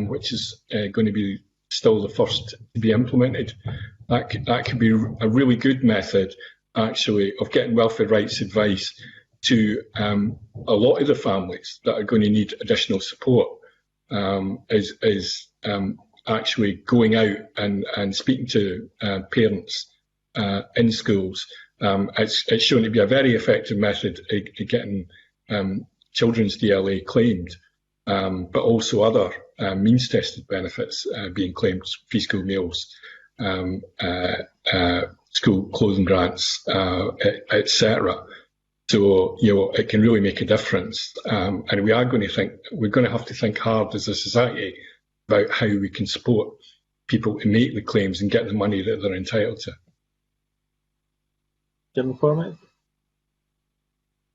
which is going to be still the first to be implemented. That could be a really good method, actually, of getting welfare rights advice to a lot of the families that are going to need additional support. Is actually going out and speaking to parents in schools. It's shown to be a very effective method of getting children's DLA claimed, but also other means-tested benefits being claimed, free school meals, school clothing grants, etc. So, it can really make a difference. And we're going to have to think hard as a society about how we can support people to make the claims and get the money that they're entitled to.
Jim McCormick?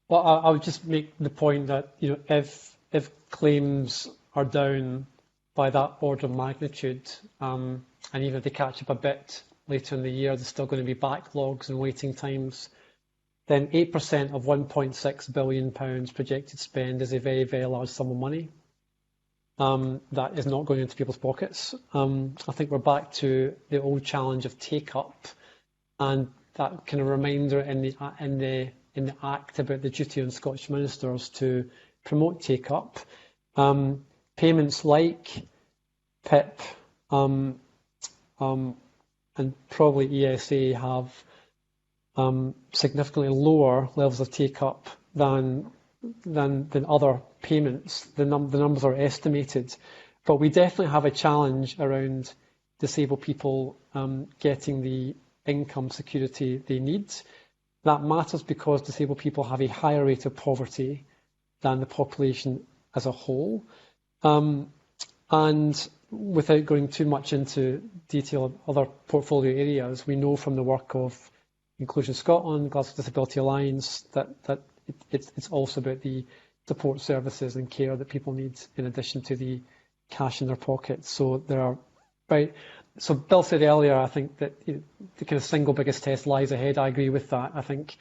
Well, I would just make the point that, if claims are down by that order of magnitude, and even if they catch up a bit later in the year, there's still going to be backlogs and waiting times, then 8% of £1.6 billion projected spend is a very, very large sum of money. That is not going into people's pockets. I think we're back to the old challenge of take-up, and that kind of reminder in the Act about the duty on Scottish ministers to promote take-up. Payments like PIP and probably ESA have significantly lower levels of take-up than other payments. The numbers are estimated, but we definitely have a challenge around disabled people getting the income security they need. That matters because disabled people have a higher rate of poverty than the population as a whole. And without going too much into detail of other portfolio areas, we know from the work of Inclusion Scotland, Glasgow Disability Alliance, that it's also about the support services and care that people need in addition to the cash in their pockets. So so Bill said earlier, I think that the kind of single biggest test lies ahead. I agree with that. I think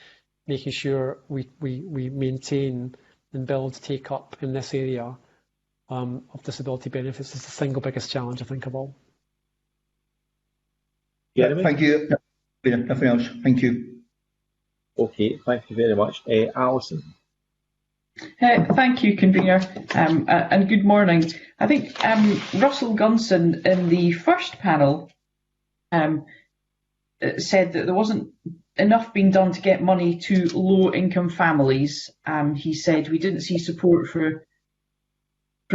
making sure we maintain and build take up in this area of disability benefits is the single biggest challenge, I think, of all.
Jeremy?
Thank you. Nothing else. Thank you.
Okay, thank you very much. Alison?
Thank you, Convener, and good morning. I think Russell Gunson in the first panel said that there wasn't enough being done to get money to low-income families. He said we didn't see support from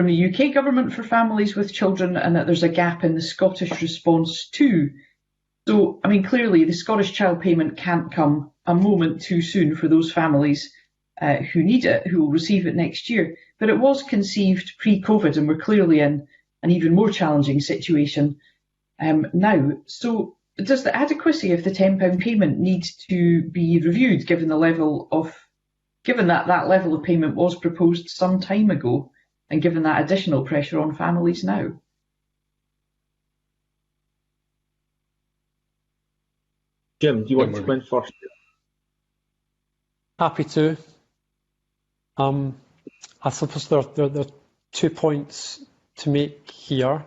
the UK government for families with children, and that there's a gap in the Scottish response too. So, I mean, clearly the Scottish Child Payment can't come a moment too soon for those families who need it, who will receive it next year. But it was conceived pre-COVID, and we're clearly in an even more challenging situation now. So does the adequacy of the £10 payment need to be reviewed, given that level of payment was proposed some time ago, and given that additional pressure on families now?
Jim, do you want to come in first?
Happy to. I suppose there are 2 points to make here.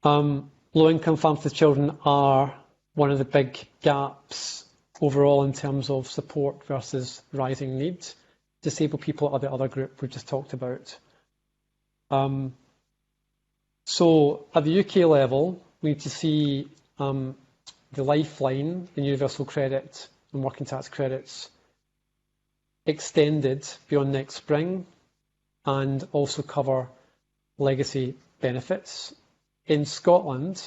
Low-income families with children are one of the big gaps overall in terms of support versus rising needs. Disabled people are the other group we just talked about. So at the UK level, we need to see the lifeline in universal credit and working tax credits extended beyond next spring, and also cover legacy benefits. In Scotland,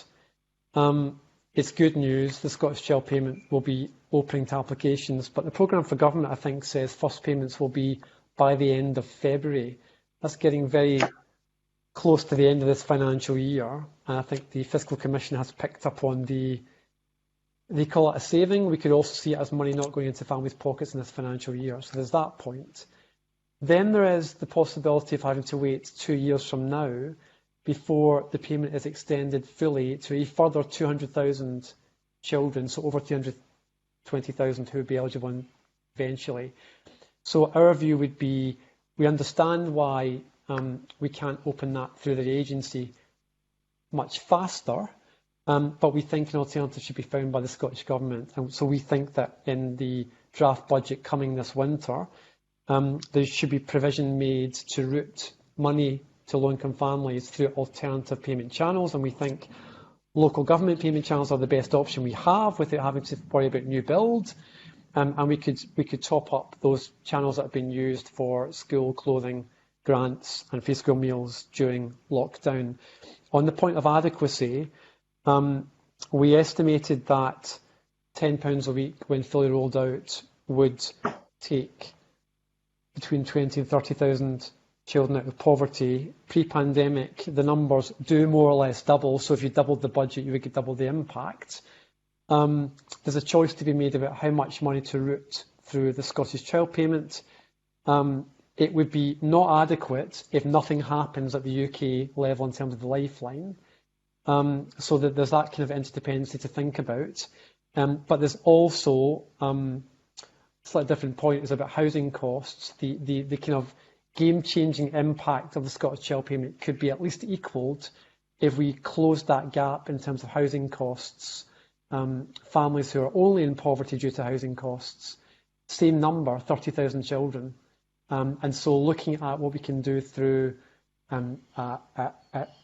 it's good news. The Scottish Child Payment will be opening to applications, but the programme for government, I think, says first payments will be by the end of February. That's getting very close to the end of this financial year, and I think the Fiscal Commission has picked up on they call it a saving. We could also see it as money not going into families' pockets in this financial year. So there's that point. Then there is the possibility of having to wait 2 years from now before the payment is extended fully to a further 200,000 children, so over 220,000 who would be eligible eventually. So our view would be, we understand why we can't open that through the agency much faster, but we think an alternative should be found by the Scottish Government. And so we think that in the draft budget coming this winter, there should be provision made to route money to low-income families through alternative payment channels, and we think local government payment channels are the best option we have without having to worry about new build. And we could top up those channels that have been used for school clothing grants and free school meals during lockdown. On the point of adequacy, we estimated that £10 a week, when fully rolled out, would take between 20 and 30,000 children out of poverty. Pre-pandemic, the numbers do more or less double, so if you doubled the budget, you would get double the impact. There's a choice to be made about how much money to route through the Scottish Child Payment. It would be not adequate if nothing happens at the UK level in terms of the lifeline. So that there's that kind of interdependency to think about. But there's also a slightly different point is about housing costs. The kind of game-changing impact of the Scottish Child Payment could be at least equalled if we closed that gap in terms of housing costs. Families who are only in poverty due to housing costs, same number, 30,000 children. And so looking at what we can do through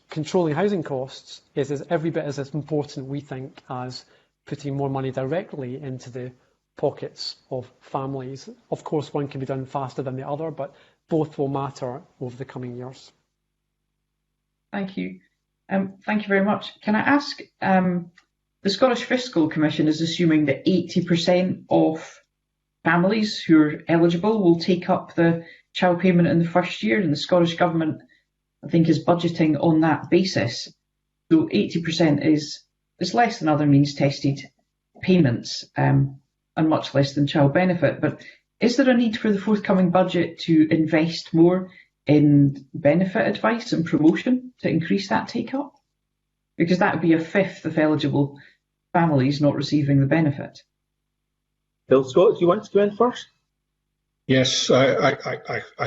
controlling housing costs is every bit as important, we think, as putting more money directly into the pockets of families. Of course, one can be done faster than the other, but both will matter over the coming years.
Thank you. Thank you very much. Can I ask, the Scottish Fiscal Commission is assuming that 80% of families who are eligible will take up the child payment in the first year, and the Scottish Government, I think, is budgeting on that basis. So 80% is less than other means tested payments, and much less than child benefit. But is there a need for the forthcoming budget to invest more in benefit advice and promotion to increase that take-up? Because that would be a fifth of eligible families not receiving the benefit.
Bill Scott, do you want to go in first?
Yes, I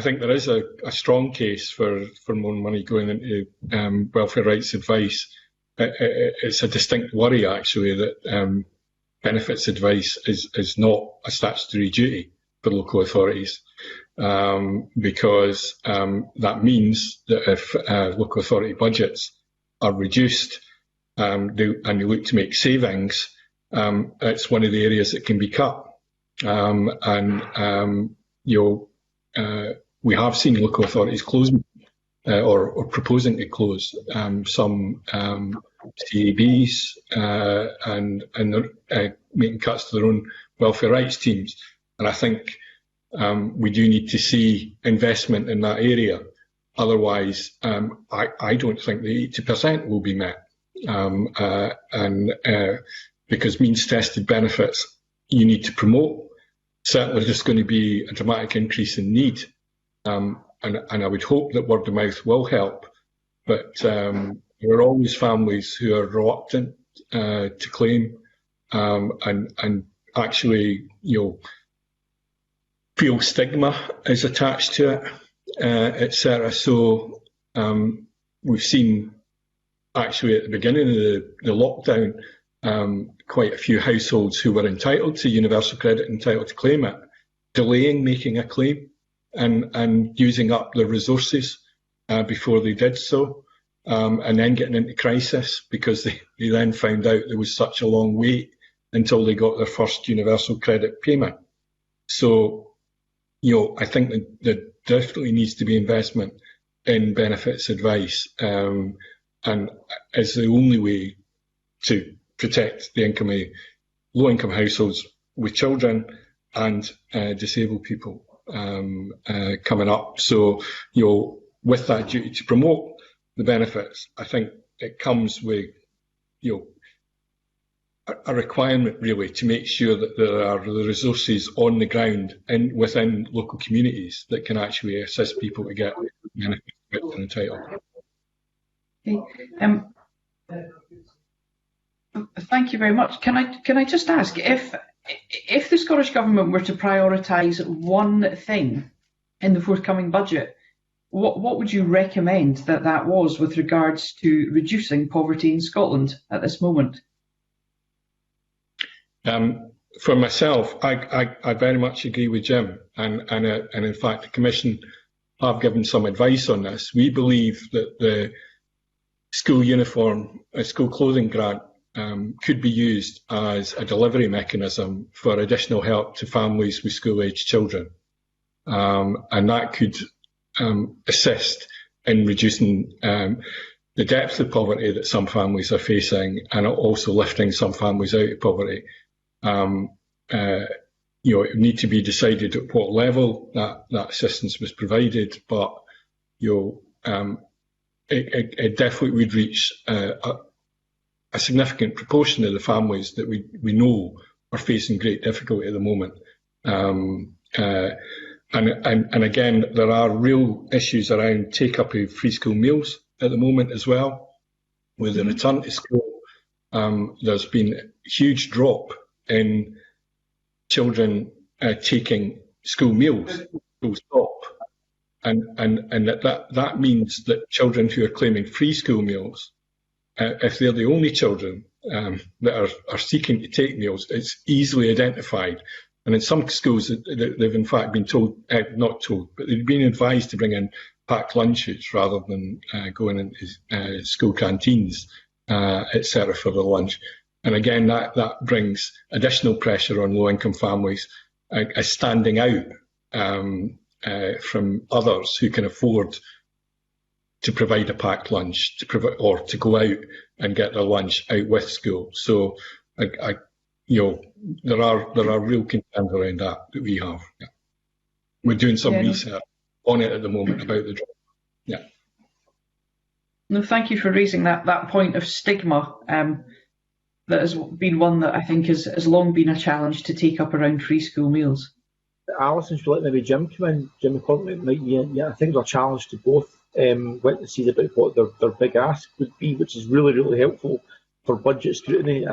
think there is a strong case for more money going into welfare rights advice. It's a distinct worry, actually, that benefits advice is not a statutory duty for local authorities, because that means that if local authority budgets are reduced and you look to make savings, it's one of the areas that can be cut. We have seen local authorities closing or proposing to close some CABs and making cuts to their own welfare rights teams. And I think we do need to see investment in that area. Otherwise, I don't think the 80% will be met. Because means-tested benefits you need to promote. Certainly there's going to be a dramatic increase in need. And I would hope that word of mouth will help. But there are always families who are reluctant to claim and actually, feel stigma is attached to it, etc. So we've seen actually at the beginning of the lockdown, quite a few households who were entitled to universal credit, entitled to claim it, delaying making a claim and using up their resources before they did so, and then getting into crisis because they then found out there was such a long wait until they got their first universal credit payment. So, I think that there definitely needs to be investment in benefits advice, and it's the only way to protect the income of low-income households with children and disabled people coming up. So, with that duty to promote the benefits, I think it comes with, a requirement really to make sure that there are the resources on the ground within local communities that can actually assist people to get benefits that they're entitled.
Okay. Thank you very much. Can I just ask, if the Scottish Government were to prioritise one thing in the forthcoming budget, what would you recommend that was with regards to reducing poverty in Scotland at this moment?
For myself, I very much agree with Jim, and in fact the Commission have given some advice on this. We believe that the school clothing grant could be used as a delivery mechanism for additional help to families with school-aged children, and that could assist in reducing the depth of poverty that some families are facing, and also lifting some families out of poverty. It would need to be decided at what level that assistance was provided, but it definitely would reach a significant proportion of the families that we know are facing great difficulty at the moment. And again, there are real issues around take-up of free school meals at the moment as well. With the return to school, there's been a huge drop in children taking school meals, full stop. And that means that children who are claiming free school meals, if they're the only children that are seeking to take meals, it's easily identified. And in some schools, they've in fact been told, not told, but they've been advised to bring in packed lunches rather than going into school canteens, etc. for the lunch. And again, that brings additional pressure on low-income families as standing out from others who can afford to provide a packed lunch, or to go out and get their lunch out with school. So, there are real concerns around that we have. Yeah. We're doing some research on it at the moment about the drop. Yeah.
No, thank you for raising that point of stigma. That has been one that I think has long been a challenge to take up around free school meals.
Alison, should we let maybe Jim come in? Jim Mccormick, I think there's a challenge to both witnesses about what their big ask would be, which is really, really helpful for budget scrutiny.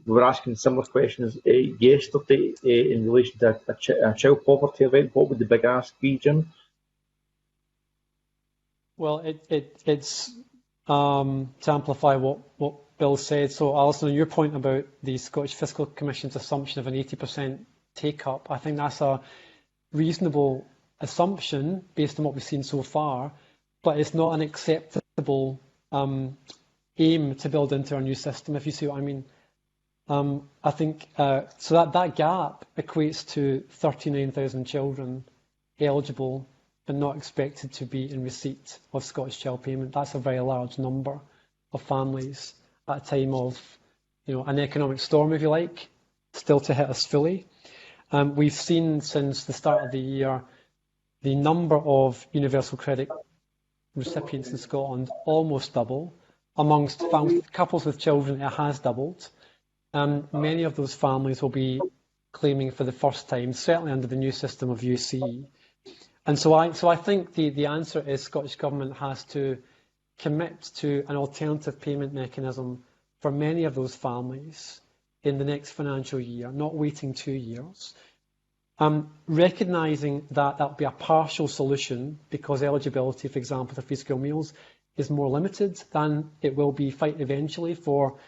We were asking similar questions yesterday in relation to a child poverty event. What would the big ask be, Jim?
Well, it's to amplify what Bill said. So, Alison, on your point about the Scottish Fiscal Commission's assumption of an 80% take-up, I think that's a reasonable assumption based on what we've seen so far, but it's not an acceptable aim to build into our new system, if you see what I mean. I think so that gap equates to 39,000 children eligible but not expected to be in receipt of Scottish Child Payment. That's a very large number of families at a time of, an economic storm, if you like, still to hit us fully. We've seen since the start of the year the number of universal credit recipients in Scotland almost double. Amongst couples with children, it has doubled. Many of those families will be claiming for the first time, certainly under the new system of UC. And so I think the answer is Scottish Government has to commit to an alternative payment mechanism for many of those families in the next financial year, not waiting 2 years. Recognising that will be a partial solution because eligibility, for example, for free school meals is more limited than it will be eventually for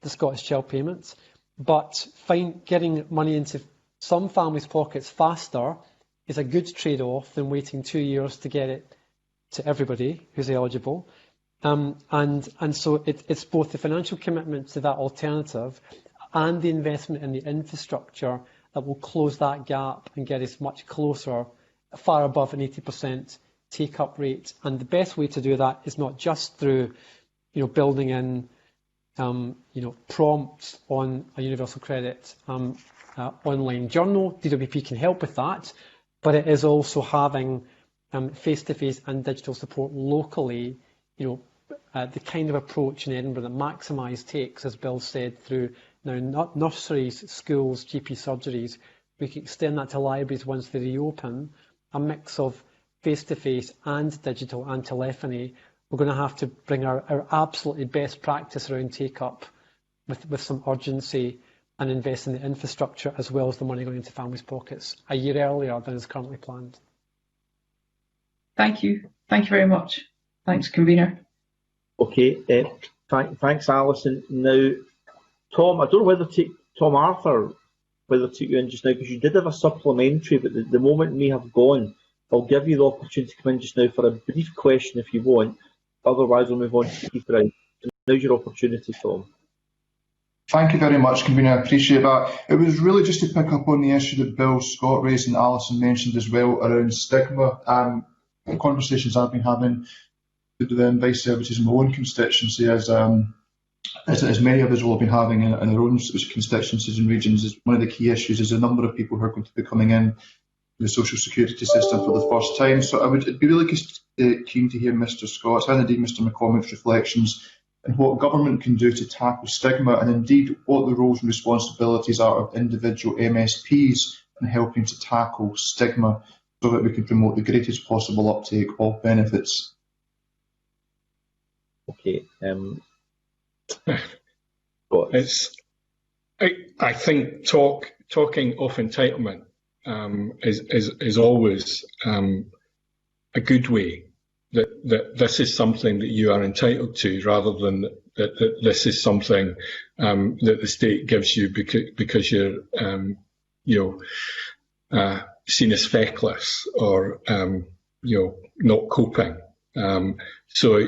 the Scottish Child Payment. But getting money into some families' pockets faster is a good trade-off than waiting 2 years to get it to everybody who's eligible. And so it's both the financial commitment to that alternative and the investment in the infrastructure that will close that gap and get us much closer, far above an 80% take-up rate. And the best way to do that is not just through, building in, prompts on a universal credit online journal. DWP can help with that, but it is also having face-to-face and digital support locally. The kind of approach in Edinburgh that Maximise takes, as Bill said, through now nurseries, schools, GP surgeries. We can extend that to libraries once they reopen. A mix of face-to-face and digital and telephony. We're going to have to bring our absolutely best practice around take-up with some urgency and invest in the infrastructure as well as the money going into families' pockets a year earlier than is currently planned.
Thank you. Thank you very much. Thanks, convener.
Okay, thanks, Alison. Now, Tom, I don't know whether to take Tom Arthur, whether to take you in just now, because you did have a supplementary, but the moment may have gone. I'll give you the opportunity to come in just now for a brief question if you want. Otherwise, we'll move on to Keith Brown. Now's your opportunity, Tom.
Thank you very much, convener. I appreciate that. It was really just to pick up on the issue that Bill Scott raised and Alison mentioned as well around stigma. The conversations I've been having with the Vice Services in my own constituency, as many of us will have been having in our own constituencies and regions, is one of the key issues is the number of people who are going to be coming in the social security system for the first time. So I'd be really keen to hear Mr. Scott's and indeed Mr. Mccormick's reflections and what government can do to tackle stigma, and indeed what the roles and responsibilities are of individual MSPs in helping to tackle stigma so that we can promote the greatest possible uptake of benefits.
Okay.
I think talking of entitlement is always a good way. That this is something that you are entitled to, rather than that this is something that the state gives you because you're seen as feckless or not coping. So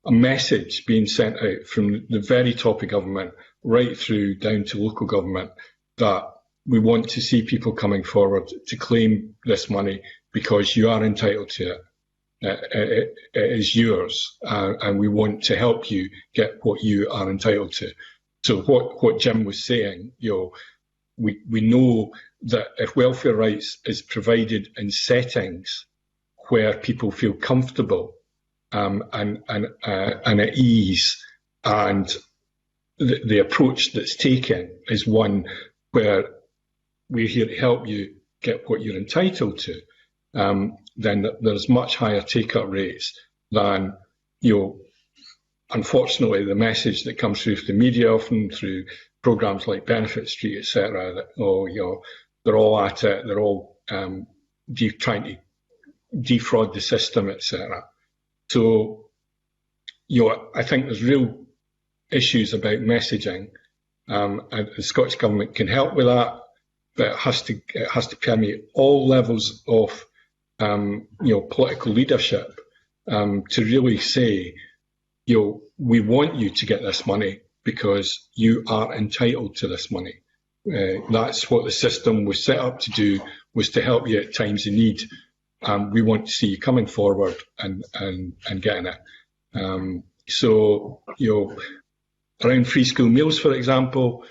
a message being sent out from the very top of government right through down to local government that we want to see people coming forward to claim this money because you are entitled to it. It is yours, and we want to help you get what you are entitled to. So what Jim was saying, we know that if welfare rights is provided in settings where people feel comfortable and at ease, and the approach that's taken is one where we're here to help you get what you're entitled to, then there's much higher take-up rates than, unfortunately, the message that comes through the media, often through programmes like Benefit Street, etc., that, they're all at it, they're all trying to defraud the system, etc. So, I think there's real issues about messaging, and the Scottish Government can help with that, but it has to permeate all levels of political leadership to really say, we want you to get this money because you are entitled to this money. That's what the system was set up to do, was to help you at times of need. We want to see you coming forward and getting it. So, around free school meals, for example,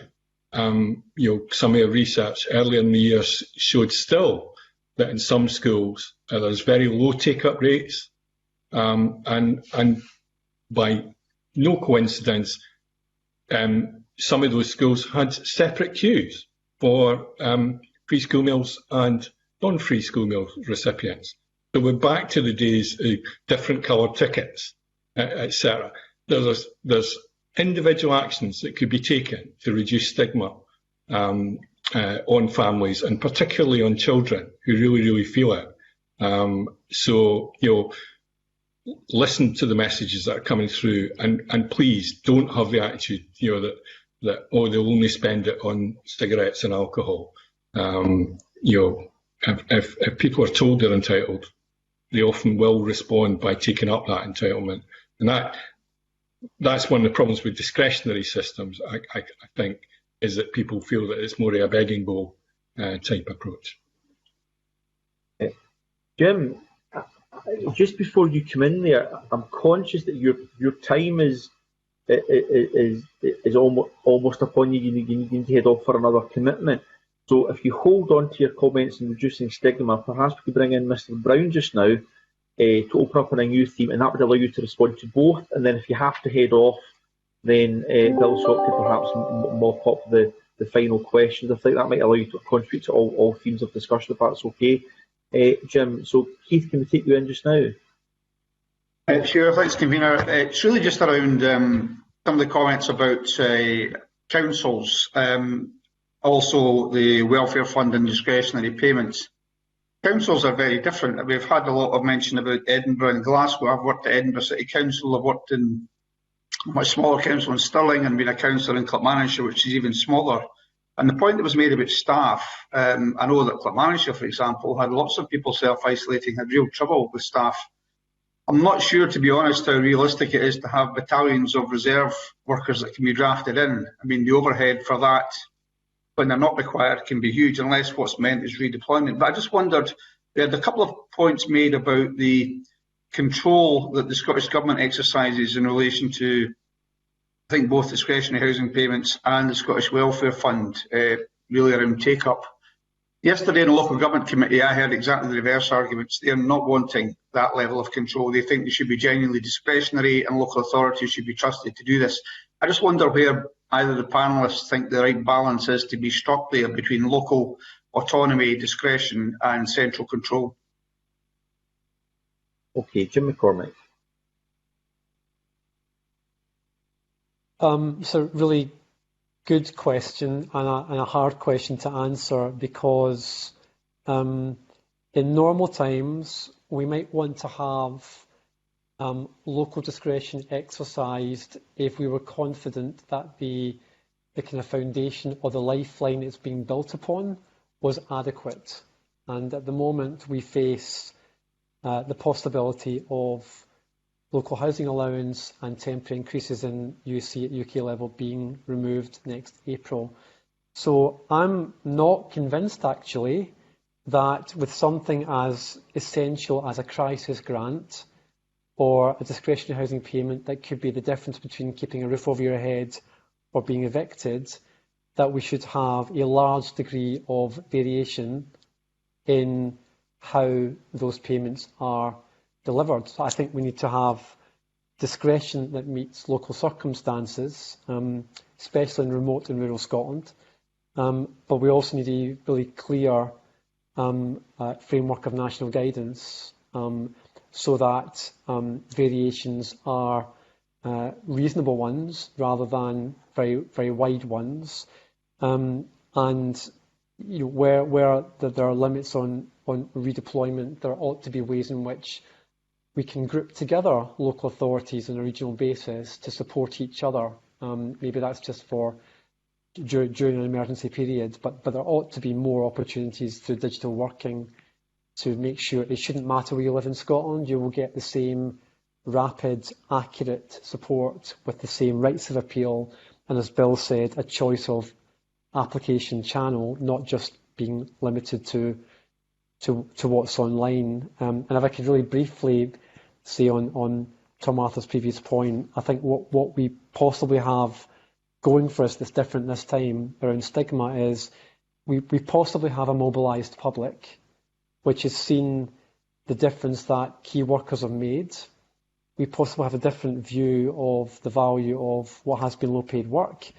some of your research earlier in the year showed still that in some schools there's very low take-up rates, and by no coincidence, some of those schools had separate queues for free school meals and non-free school meal recipients. So we're back to the days of different coloured tickets, etc. There's individual actions that could be taken to reduce stigma on families, and particularly on children who really feel it. So, listen to the messages that are coming through, and please don't have the attitude, that they'll only spend it on cigarettes and alcohol. If people are told they're entitled, they often will respond by taking up that entitlement, and that's one of the problems with discretionary systems. I think, is that people feel that it's more of a begging bowl type approach.
Jim, just before you come in there, I'm conscious that your time is almost upon you. You need to head off for another commitment. So if you hold on to your comments on reducing stigma, perhaps we could bring in Mr. Brown just now to open up on a new theme, and that would allow you to respond to both. And then if you have to head off, then Bill Scott could perhaps mop up the final questions. I think that might allow you to contribute to all themes of discussion, if that's okay. Jim, so Keith, can we take you in just now?
Sure, thanks, convener. It's really just around some of the comments about councils, also the welfare fund and discretionary payments. councils are very different. We've had a lot of mention about Edinburgh and Glasgow. I've worked at Edinburgh City Council, I've worked in a much smaller council in Stirling and been a councillor in Clackmannanshire, which is even smaller. And the point that was made about staff, I know that Clackmannanshire, for example, had lots of people self-isolating, had real trouble with staff. I'm not sure, to be honest, how realistic it is to have battalions of reserve workers that can be drafted in. I mean, the overhead for that, when they're not required, can be huge, unless what's meant is redeployment. But I just wondered, there had a couple of points made about the control that the Scottish Government exercises in relation to, I think, both discretionary housing payments and the Scottish Welfare Fund, really around take-up. Yesterday in the Local Government Committee, I heard exactly the reverse arguments. They're not wanting that level of control. They think they should be genuinely discretionary and local authorities should be trusted to do this. I just wonder where either the panellists think the right balance is to be struck there between local autonomy, discretion and central control.
Okay, Jim McCormick.
It's a really good question and a hard question to answer, because in normal times we might want to have local discretion exercised if we were confident that the kind of foundation or the lifeline it's being built upon was adequate. And at the moment we face the possibility of local housing allowance and temporary increases in UC at UK level being removed next April. So I'm not convinced, actually, that with something as essential as a crisis grant or a discretionary housing payment that could be the difference between keeping a roof over your head or being evicted, that we should have a large degree of variation in how those payments are delivered. So I think we need to have discretion that meets local circumstances, especially in remote and rural Scotland. But we also need a really clear framework of national guidance so that variations are reasonable ones rather than very, very wide ones. And where there are limits on redeployment, there ought to be ways in which we can group together local authorities on a regional basis to support each other. Maybe that's just for during an emergency period, but there ought to be more opportunities through digital working to make sure it shouldn't matter where you live in Scotland, you will get the same rapid, accurate support with the same rights of appeal, and as Bill said, a choice of application channel, not just being limited to what's online. And if I could really briefly say on Tom Arthur's previous point, I think what we possibly have going for us that's different this time around stigma is we possibly have a mobilised public which has seen the difference that key workers have made. We possibly have a different view of the value of what has been low paid work.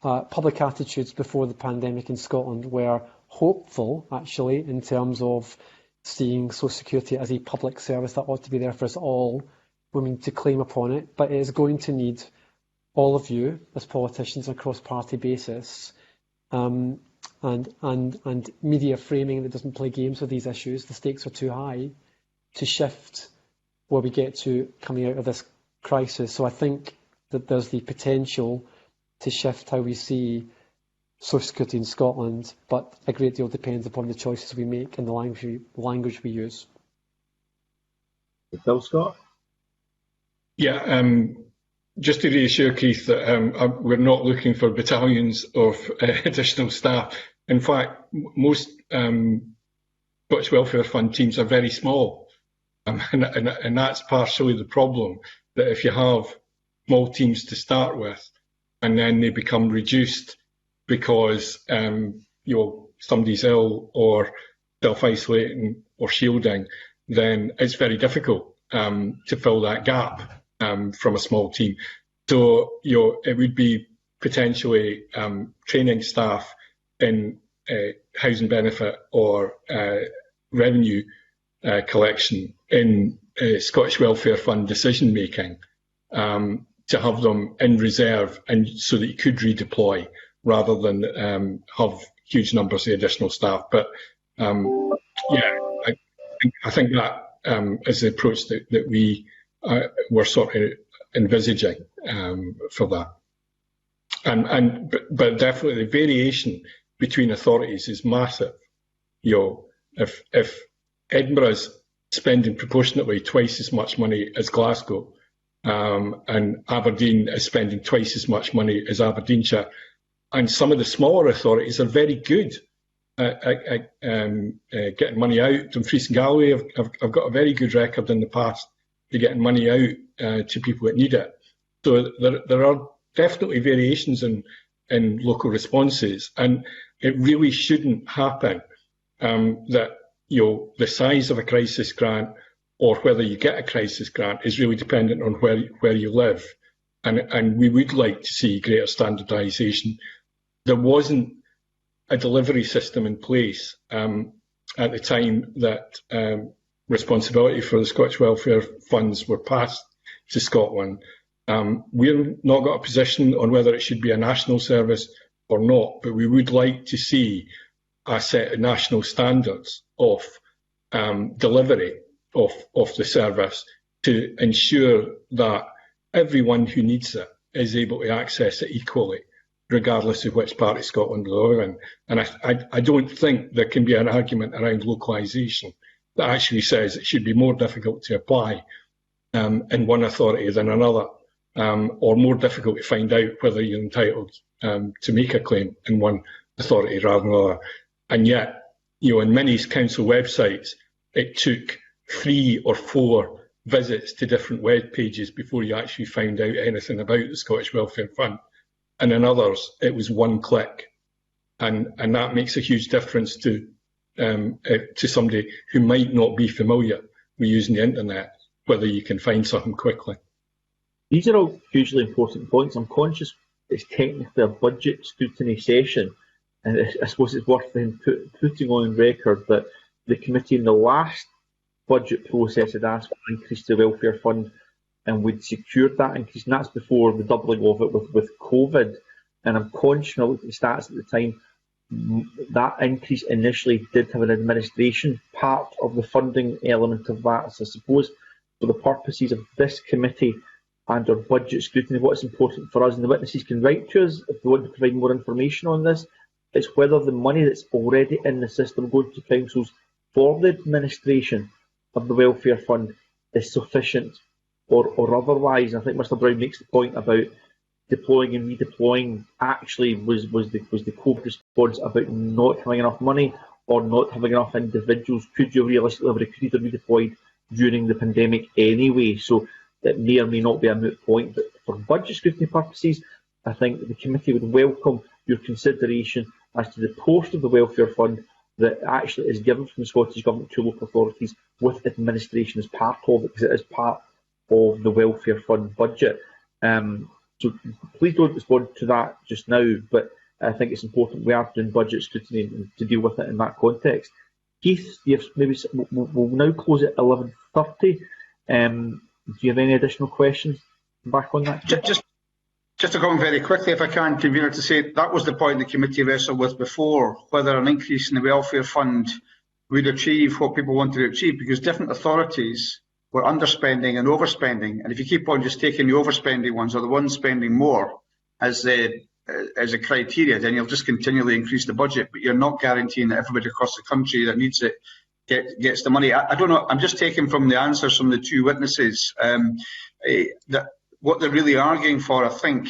Public attitudes before the pandemic in Scotland were hopeful, actually, in terms of seeing social security as a public service that ought to be there for us all, women to claim upon it, but it is going to need all of you as politicians on a cross-party basis, and media framing that doesn't play games with these issues. The stakes are too high to shift where we get to coming out of this crisis. So I think that there's the potential to shift how we see social security in Scotland, but a great deal depends upon the choices we make and the language we use.
Bill Scott?
Yeah, just to reassure Keith that we're not looking for battalions of additional staff. In fact, most Scottish Welfare Fund teams are very small, and that's partially the problem, that if you have small teams to start with and then they become reduced because somebody's ill or self-isolating or shielding, then it's very difficult to fill that gap from a small team. So it would be potentially training staff in housing benefit or revenue collection in Scottish Welfare Fund decision making to have them in reserve, and so that you could redeploy rather than have huge numbers of additional staff. But Yeah, I think that is the approach that we were sort of envisaging for that. But definitely the variation between authorities is massive. If Edinburgh's spending proportionately twice as much money as Glasgow, and Aberdeen is spending twice as much money as Aberdeenshire, and some of the smaller authorities are very good at getting money out. Dumfries and Galloway have got a very good record in the past for getting money out to people that need it. So there are definitely variations in local responses, and it really shouldn't happen that the size of a crisis grant or whether you get a crisis grant is really dependent on where you live. And we would like to see greater standardisation. There wasn't a delivery system in place at the time that responsibility for the Scottish Welfare Funds were passed to Scotland. We've not got a position on whether it should be a national service or not, but we would like to see a set of national standards of delivery of the service to ensure that everyone who needs it is able to access it equally, regardless of which part of Scotland they live in. And I don't think there can be an argument around localisation that actually says it should be more difficult to apply in one authority than another, or more difficult to find out whether you're entitled to make a claim in one authority rather than another. And yet, in many council websites, it took 3 or 4 visits to different web pages before you actually found out anything about the Scottish Welfare Fund. And in others, it was 1 click. And that makes a huge difference to somebody who might not be familiar with using the internet, whether you can find something quickly.
These are all hugely important points. I'm conscious it's technically a budget scrutiny session, and I suppose it's worth then putting on record that the committee in the last budget process had asked for an increase to the welfare fund, and we'd secured that increase, and that's before the doubling of it with COVID. And I'm conscious, when I looked at the stats at the time, that increase initially did have an administration part of the funding element of that. So I suppose for the purposes of this committee and our budget scrutiny, what's important for us, and the witnesses can write to us if they want to provide more information on this, is whether the money that's already in the system going to councils for the administration of the welfare fund is sufficient or otherwise. And I think Mr Brown makes the point about deploying and redeploying. Actually was the COVID response about not having enough money or not having enough individuals? Could you realistically have recruited or redeployed during the pandemic anyway? So it may or may not be a moot point, but for budget scrutiny purposes, I think the committee would welcome your consideration as to the portion of the welfare fund that actually is given from the Scottish Government to local authorities with administration as part of it, because it is part of the welfare fund budget. So please don't respond to that just now, but I think it's important we are doing budget scrutiny to deal with it in that context. Keith, maybe we'll now close at 11:30. Do you have any additional questions back on that?
Just to comment very quickly, if I can, Convener, to say that was the point the committee wrestled with before, whether an increase in the welfare fund would achieve what people wanted to achieve, because different authorities were underspending and overspending. And if you keep on just taking the overspending ones or the ones spending more as a criteria, then you'll just continually increase the budget, but you're not guaranteeing that everybody across the country that needs it gets the money. I don't know, I'm just taking from the answers from the 2 witnesses that what they're really arguing for, I think,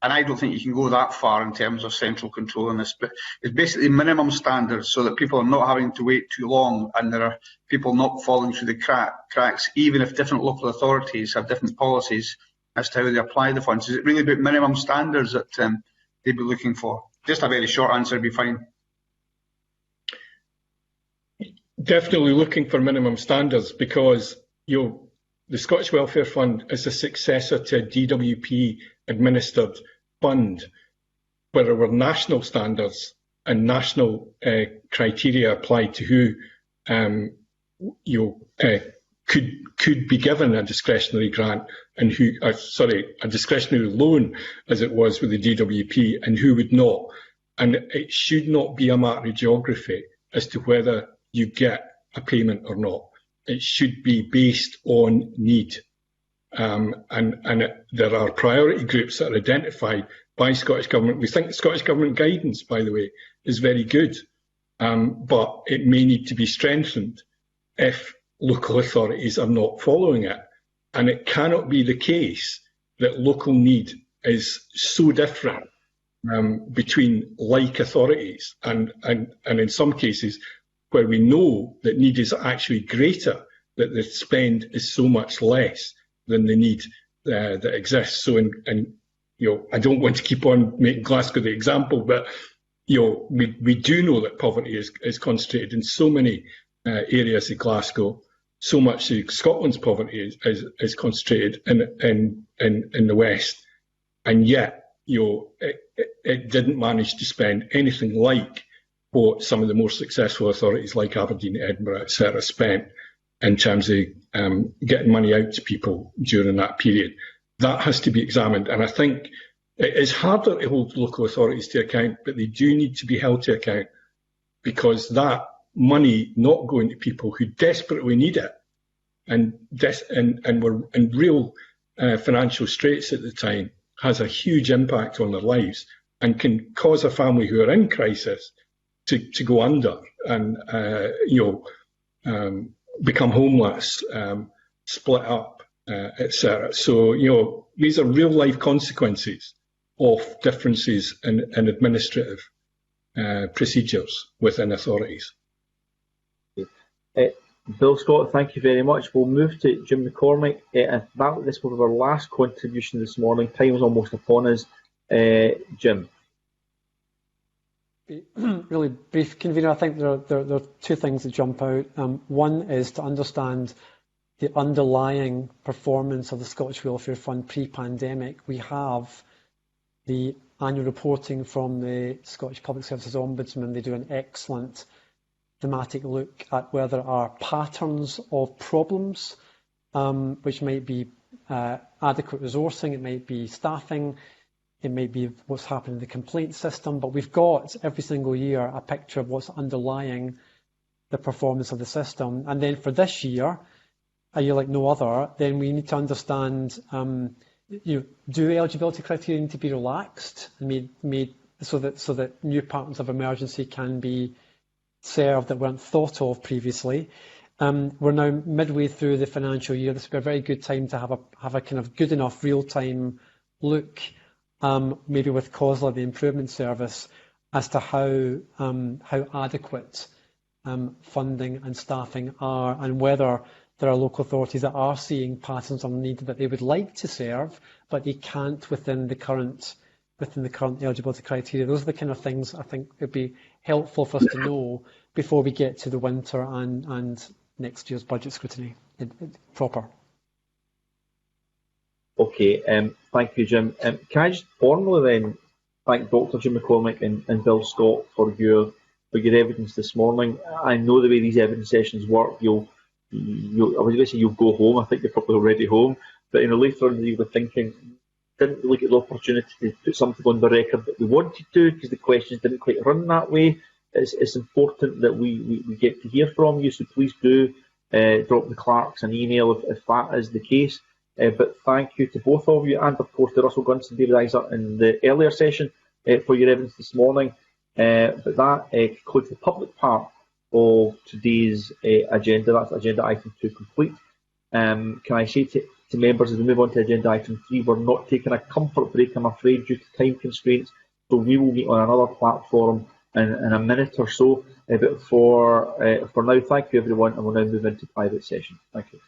and I don't think you can go that far in terms of central control in this, but it's basically minimum standards so that people are not having to wait too long and there are people not falling through the cracks, even if different local authorities have different policies as to how they apply the funds. Is it really about minimum standards that they'd be looking for? Just a very short answer would be fine.
Definitely looking for minimum standards, because the Scottish Welfare Fund is a successor to a DWP administered fund, where there were national standards and national criteria applied to who could be given a discretionary grant and who, a discretionary loan, as it was with the DWP, and who would not. And it should not be a matter of geography as to whether you get a payment or not. It should be based on need. And there are priority groups that are identified by Scottish Government. We think the Scottish Government guidance, by the way, is very good, but it may need to be strengthened if local authorities are not following it. And it cannot be the case that local need is so different between like authorities, and in some cases where we know that need is actually greater, that the spend is so much less than the need that exists. So, I don't want to keep on making Glasgow the example, but we do know that poverty is concentrated in so many areas of Glasgow. So much of Scotland's poverty is concentrated in the West, and yet it didn't manage to spend anything like what some of the more successful authorities like Aberdeen, Edinburgh, etc. spent in terms of getting money out to people during that period. That has to be examined, and I think it is harder to hold local authorities to account, but they do need to be held to account, because that money not going to people who desperately need it and were in real financial straits at the time has a huge impact on their lives and can cause a family who are in crisis to go under and become homeless, split up, etc. So these are real life consequences of differences in administrative procedures within authorities.
Bill Scott, thank you very much. We'll move to Jim McCormick. This will be our last contribution this morning. Time is almost upon us. Jim.
Really brief, Convener. I think there are two things that jump out. One is to understand the underlying performance of the Scottish Welfare Fund pre-pandemic. We have the annual reporting from the Scottish Public Services Ombudsman. They do an excellent thematic look at where there are patterns of problems, which might be adequate resourcing, it might be staffing, it may be what's happening in the complaint system, but we've got every single year a picture of what's underlying the performance of the system. And then for this year, a year like no other, then we need to understand, do eligibility criteria need to be relaxed and made so that new patterns of emergency can be served that weren't thought of previously. We're now midway through the financial year. This would be a very good time to have a kind of good enough real-time look, maybe with COSLA, the improvement service, as to how adequate funding and staffing are, and whether there are local authorities that are seeing patterns of need that they would like to serve, but they can't within the current eligibility criteria. Those are the kind of things I think would be helpful for us to know before we get to the winter and next year's budget scrutiny proper.
Okay, thank you, Jim. Can I just formally then thank Dr. Jim McCormick and Bill Scott for your evidence this morning. I know the way these evidence sessions work. I was going to say you'll go home. I think you're probably already home. But later on, you were thinking, didn't really get the opportunity to put something on the record that we wanted to, because the questions didn't quite run that way. It's important that we get to hear from you, so please do drop the clerks an email if that is the case. But thank you to both of you, and of course to Russell Gunson and David Isaac in the earlier session for your evidence this morning. But that concludes the public part of today's agenda. That's agenda item 2 complete. Can I say to members, as we move on to agenda item 3, we're not taking a comfort break, I'm afraid, due to time constraints. So we will meet on another platform in a minute or so. But for now, thank you everyone, and we'll now move into private session. Thank you.